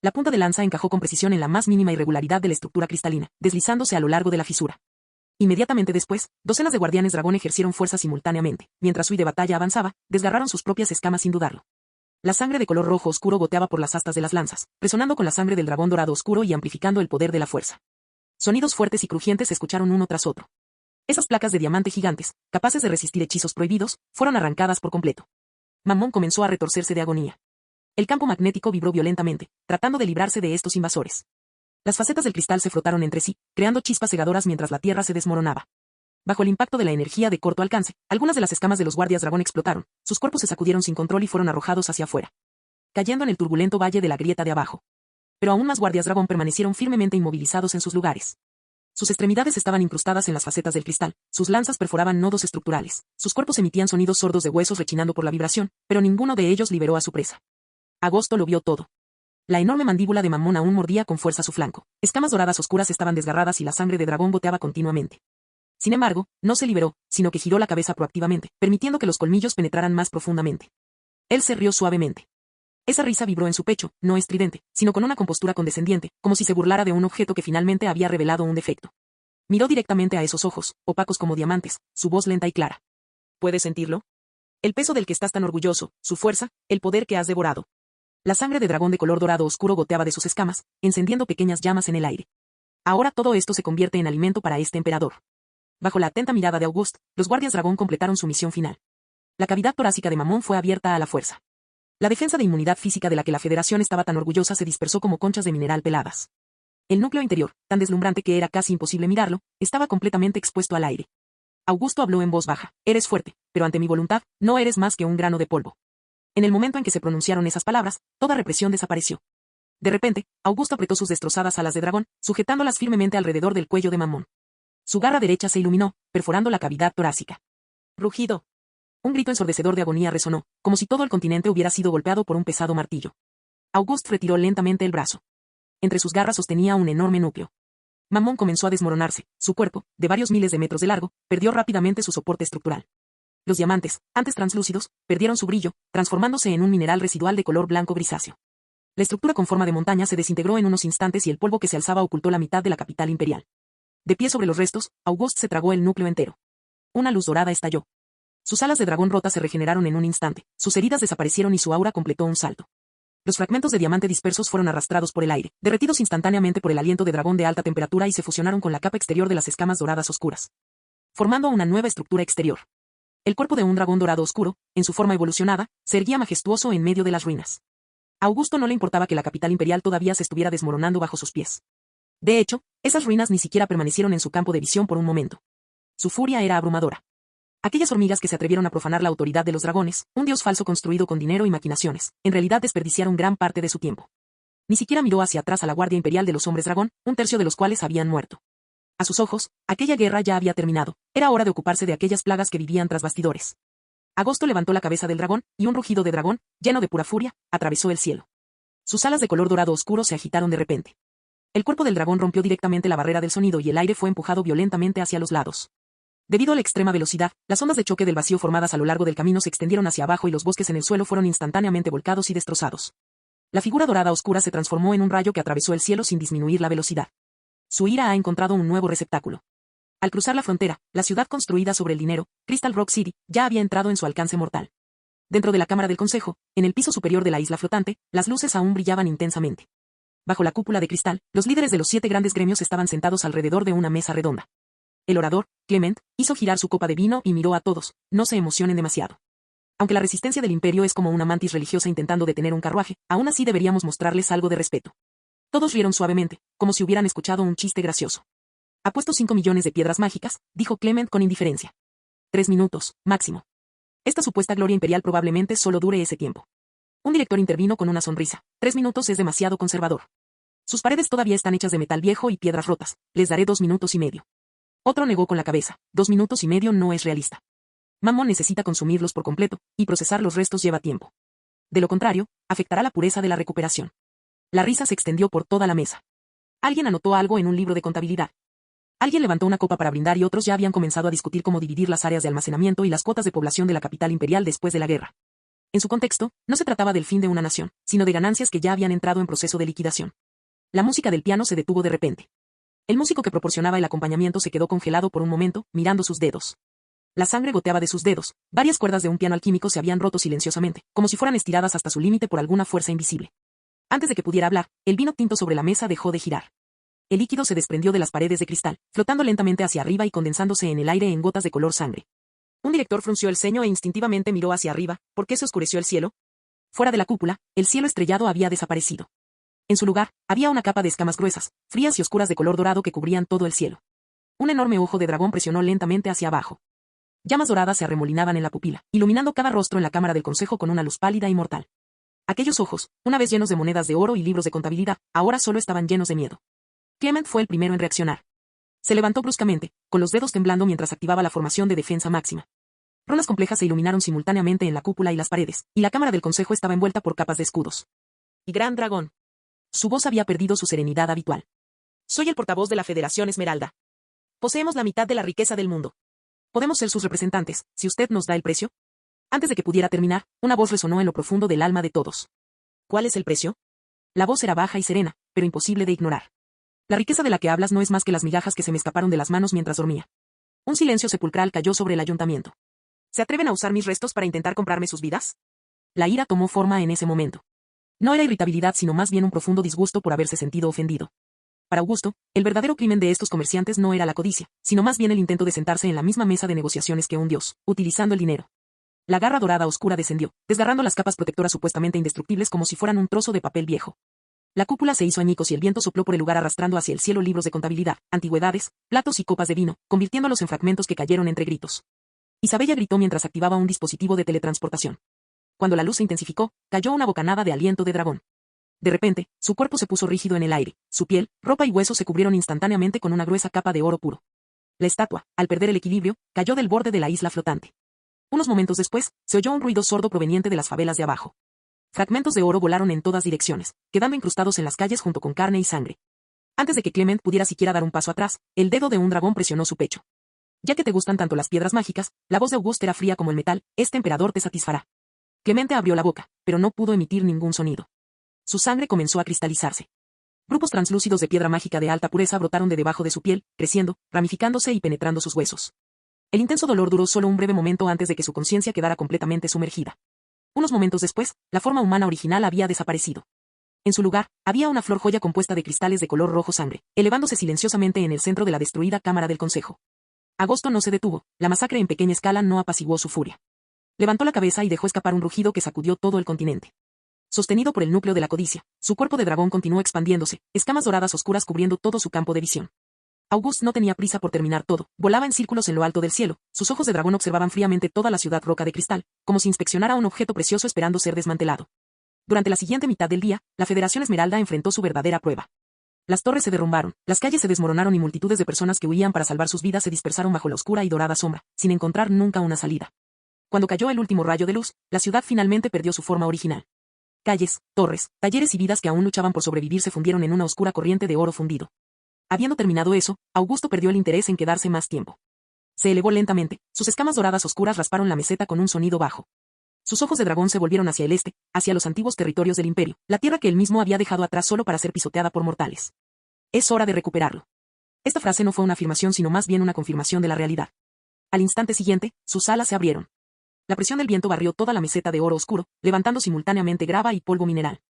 La punta de lanza encajó con precisión en la más mínima irregularidad de la estructura cristalina, deslizándose a lo largo de la fisura. Inmediatamente después, docenas de guardianes dragón ejercieron fuerza simultáneamente. Mientras su de batalla avanzaba, desgarraron sus propias escamas sin dudarlo. La sangre de color rojo oscuro goteaba por las astas de las lanzas, resonando con la sangre del dragón dorado oscuro y amplificando el poder de la fuerza. Sonidos fuertes y crujientes se escucharon uno tras otro. Esas placas de diamante gigantes, capaces de resistir hechizos prohibidos, fueron arrancadas por completo. Mammon comenzó a retorcerse de agonía. El campo magnético vibró violentamente, tratando de librarse de estos invasores. Las facetas del cristal se frotaron entre sí, creando chispas cegadoras mientras la tierra se desmoronaba. Bajo el impacto de la energía de corto alcance, algunas de las escamas de los guardias dragón explotaron, sus cuerpos se sacudieron sin control y fueron arrojados hacia afuera, cayendo en el turbulento valle de la grieta de abajo. Pero aún más guardias dragón permanecieron firmemente inmovilizados en sus lugares. Sus extremidades estaban incrustadas en las facetas del cristal, sus lanzas perforaban nodos estructurales, sus cuerpos emitían sonidos sordos de huesos rechinando por la vibración, pero ninguno de ellos liberó a su presa. Agosto lo vio todo. La enorme mandíbula de Mammon aún mordía con fuerza su flanco, escamas doradas oscuras estaban desgarradas y la sangre de dragón goteaba continuamente. Sin embargo, no se liberó, sino que giró la cabeza proactivamente, permitiendo que los colmillos penetraran más profundamente. Él se rió suavemente. Esa risa vibró en su pecho, no estridente, sino con una compostura condescendiente, como si se burlara de un objeto que finalmente había revelado un defecto. Miró directamente a esos ojos, opacos como diamantes, su voz lenta y clara. ¿Puedes sentirlo? El peso del que estás tan orgulloso, su fuerza, el poder que has devorado. La sangre de dragón de color dorado oscuro goteaba de sus escamas, encendiendo pequeñas llamas en el aire. Ahora todo esto se convierte en alimento para este emperador. Bajo la atenta mirada de Auguste, los guardias dragón completaron su misión final. La cavidad torácica de Mammon fue abierta a la fuerza. La defensa de inmunidad física de la que la Federación estaba tan orgullosa se dispersó como conchas de mineral peladas. El núcleo interior, tan deslumbrante que era casi imposible mirarlo, estaba completamente expuesto al aire. Augusto habló en voz baja. Eres fuerte, pero ante mi voluntad, no eres más que un grano de polvo. En el momento en que se pronunciaron esas palabras, toda represión desapareció. De repente, Augusto apretó sus destrozadas alas de dragón, sujetándolas firmemente alrededor del cuello de Mammon. Su garra derecha se iluminó, perforando la cavidad torácica. Rugido. Un grito ensordecedor de agonía resonó, como si todo el continente hubiera sido golpeado por un pesado martillo. Auguste retiró lentamente el brazo. Entre sus garras sostenía un enorme núcleo. Mammon comenzó a desmoronarse, su cuerpo, de varios miles de metros de largo, perdió rápidamente su soporte estructural. Los diamantes, antes translúcidos, perdieron su brillo, transformándose en un mineral residual de color blanco grisáceo. La estructura con forma de montaña se desintegró en unos instantes y el polvo que se alzaba ocultó la mitad de la capital imperial. De pie sobre los restos, Auguste se tragó el núcleo entero. Una luz dorada estalló. Sus alas de dragón rotas se regeneraron en un instante, sus heridas desaparecieron y su aura completó un salto. Los fragmentos de diamante dispersos fueron arrastrados por el aire, derretidos instantáneamente por el aliento de dragón de alta temperatura y se fusionaron con la capa exterior de las escamas doradas oscuras, formando una nueva estructura exterior. El cuerpo de un dragón dorado oscuro, en su forma evolucionada, se erguía majestuoso en medio de las ruinas. A Augusto no le importaba que la capital imperial todavía se estuviera desmoronando bajo sus pies. De hecho, esas ruinas ni siquiera permanecieron en su campo de visión por un momento. Su furia era abrumadora. Aquellas hormigas que se atrevieron a profanar la autoridad de los dragones, un dios falso construido con dinero y maquinaciones, en realidad desperdiciaron gran parte de su tiempo. Ni siquiera miró hacia atrás a la guardia imperial de los hombres dragón, un tercio de los cuales habían muerto. A sus ojos, aquella guerra ya había terminado, era hora de ocuparse de aquellas plagas que vivían tras bastidores. Agosto levantó la cabeza del dragón, y un rugido de dragón, lleno de pura furia, atravesó el cielo. Sus alas de color dorado oscuro se agitaron de repente. El cuerpo del dragón rompió directamente la barrera del sonido y el aire fue empujado violentamente hacia los lados. Debido a la extrema velocidad, las ondas de choque del vacío formadas a lo largo del camino se extendieron hacia abajo y los bosques en el suelo fueron instantáneamente volcados y destrozados. La figura dorada oscura se transformó en un rayo que atravesó el cielo sin disminuir la velocidad. Su ira ha encontrado un nuevo receptáculo. Al cruzar la frontera, la ciudad construida sobre el dinero, Crystal Rock City, ya había entrado en su alcance mortal. Dentro de la Cámara del Consejo, en el piso superior de la isla flotante, las luces aún brillaban intensamente. Bajo la cúpula de cristal, los líderes de los 7 grandes gremios estaban sentados alrededor de una mesa redonda. El orador, Clement, hizo girar su copa de vino y miró a todos. No se emocionen demasiado. Aunque la resistencia del imperio es como una mantis religiosa intentando detener un carruaje, aún así deberíamos mostrarles algo de respeto. Todos rieron suavemente, como si hubieran escuchado un chiste gracioso. Apuesto 5 millones de piedras mágicas, dijo Clement con indiferencia. 3 minutos, máximo. Esta supuesta gloria imperial probablemente solo dure ese tiempo. Un director intervino con una sonrisa. 3 minutos es demasiado conservador. Sus paredes todavía están hechas de metal viejo y piedras rotas. Les daré 2 minutos y medio. Otro negó con la cabeza. 2 minutos y medio no es realista. Mammon necesita consumirlos por completo, y procesar los restos lleva tiempo. De lo contrario, afectará la pureza de la recuperación. La risa se extendió por toda la mesa. Alguien anotó algo en un libro de contabilidad. Alguien levantó una copa para brindar y otros ya habían comenzado a discutir cómo dividir las áreas de almacenamiento y las cuotas de población de la capital imperial después de la guerra. En su contexto, no se trataba del fin de una nación, sino de ganancias que ya habían entrado en proceso de liquidación. La música del piano se detuvo de repente. El músico que proporcionaba el acompañamiento se quedó congelado por un momento, mirando sus dedos. La sangre goteaba de sus dedos. Varias cuerdas de un piano alquímico se habían roto silenciosamente, como si fueran estiradas hasta su límite por alguna fuerza invisible. Antes de que pudiera hablar, el vino tinto sobre la mesa dejó de girar. El líquido se desprendió de las paredes de cristal, flotando lentamente hacia arriba y condensándose en el aire en gotas de color sangre. Un director frunció el ceño e instintivamente miró hacia arriba. ¿Por qué se oscureció el cielo? Fuera de la cúpula, el cielo estrellado había desaparecido. En su lugar, había una capa de escamas gruesas, frías y oscuras de color dorado que cubrían todo el cielo. Un enorme ojo de dragón presionó lentamente hacia abajo. Llamas doradas se arremolinaban en la pupila, iluminando cada rostro en la cámara del consejo con una luz pálida y mortal. Aquellos ojos, una vez llenos de monedas de oro y libros de contabilidad, ahora solo estaban llenos de miedo. Clement fue el primero en reaccionar. Se levantó bruscamente, con los dedos temblando mientras activaba la formación de defensa máxima. Runas complejas se iluminaron simultáneamente en la cúpula y las paredes, y la cámara del consejo estaba envuelta por capas de escudos. Y gran dragón. Su voz había perdido su serenidad habitual. Soy el portavoz de la Federación Esmeralda. Poseemos la mitad de la riqueza del mundo. Podemos ser sus representantes, si usted nos da el precio. Antes de que pudiera terminar, una voz resonó en lo profundo del alma de todos. ¿Cuál es el precio? La voz era baja y serena, pero imposible de ignorar. La riqueza de la que hablas no es más que las migajas que se me escaparon de las manos mientras dormía. Un silencio sepulcral cayó sobre el ayuntamiento. ¿Se atreven a usar mis restos para intentar comprarme sus vidas? La ira tomó forma en ese momento. No era irritabilidad sino más bien un profundo disgusto por haberse sentido ofendido. Para Augusto, el verdadero crimen de estos comerciantes no era la codicia, sino más bien el intento de sentarse en la misma mesa de negociaciones que un dios, utilizando el dinero. La garra dorada oscura descendió, desgarrando las capas protectoras supuestamente indestructibles como si fueran un trozo de papel viejo. La cúpula se hizo añicos y el viento sopló por el lugar arrastrando hacia el cielo libros de contabilidad, antigüedades, platos y copas de vino, convirtiéndolos en fragmentos que cayeron entre gritos. Isabella gritó mientras activaba un dispositivo de teletransportación. Cuando la luz se intensificó, cayó una bocanada de aliento de dragón. De repente, su cuerpo se puso rígido en el aire, su piel, ropa y huesos se cubrieron instantáneamente con una gruesa capa de oro puro. La estatua, al perder el equilibrio, cayó del borde de la isla flotante. Unos momentos después, se oyó un ruido sordo proveniente de las favelas de abajo. Fragmentos de oro volaron en todas direcciones, quedando incrustados en las calles junto con carne y sangre. Antes de que Clement pudiera siquiera dar un paso atrás, el dedo de un dragón presionó su pecho. Ya que te gustan tanto las piedras mágicas, la voz de Auguste era fría como el metal, este emperador te satisfará. Clemente abrió la boca, pero no pudo emitir ningún sonido. Su sangre comenzó a cristalizarse. Grupos translúcidos de piedra mágica de alta pureza brotaron de debajo de su piel, creciendo, ramificándose y penetrando sus huesos. El intenso dolor duró solo un breve momento antes de que su conciencia quedara completamente sumergida. Unos momentos después, la forma humana original había desaparecido. En su lugar, había una flor joya compuesta de cristales de color rojo sangre, elevándose silenciosamente en el centro de la destruida cámara del consejo. Agosto no se detuvo, la masacre en pequeña escala no apaciguó su furia. Levantó la cabeza y dejó escapar un rugido que sacudió todo el continente. Sostenido por el núcleo de la codicia, su cuerpo de dragón continuó expandiéndose, escamas doradas oscuras cubriendo todo su campo de visión. Auguste no tenía prisa por terminar todo, volaba en círculos en lo alto del cielo, sus ojos de dragón observaban fríamente toda la ciudad roca de cristal, como si inspeccionara un objeto precioso esperando ser desmantelado. Durante la siguiente mitad del día, la Federación Esmeralda enfrentó su verdadera prueba. Las torres se derrumbaron, las calles se desmoronaron y multitudes de personas que huían para salvar sus vidas se dispersaron bajo la oscura y dorada sombra, sin encontrar nunca una salida. Cuando cayó el último rayo de luz, la ciudad finalmente perdió su forma original. Calles, torres, talleres y vidas que aún luchaban por sobrevivir se fundieron en una oscura corriente de oro fundido. Habiendo terminado eso, Augusto perdió el interés en quedarse más tiempo. Se elevó lentamente, sus escamas doradas oscuras rasparon la meseta con un sonido bajo. Sus ojos de dragón se volvieron hacia el este, hacia los antiguos territorios del imperio, la tierra que él mismo había dejado atrás solo para ser pisoteada por mortales. Es hora de recuperarlo. Esta frase no fue una afirmación sino más bien una confirmación de la realidad. Al instante siguiente, sus alas se abrieron. La presión del viento barrió toda la meseta de oro oscuro, levantando simultáneamente grava y polvo mineral.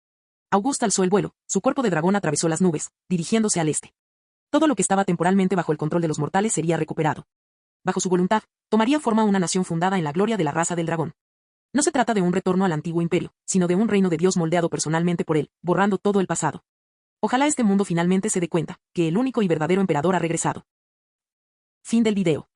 Auguste alzó el vuelo, su cuerpo de dragón atravesó las nubes, dirigiéndose al este. Todo lo que estaba temporalmente bajo el control de los mortales sería recuperado. Bajo su voluntad, tomaría forma una nación fundada en la gloria de la raza del dragón. No se trata de un retorno al antiguo imperio, sino de un reino de Dios moldeado personalmente por él, borrando todo el pasado. Ojalá este mundo finalmente se dé cuenta, que el único y verdadero emperador ha regresado. Fin del video.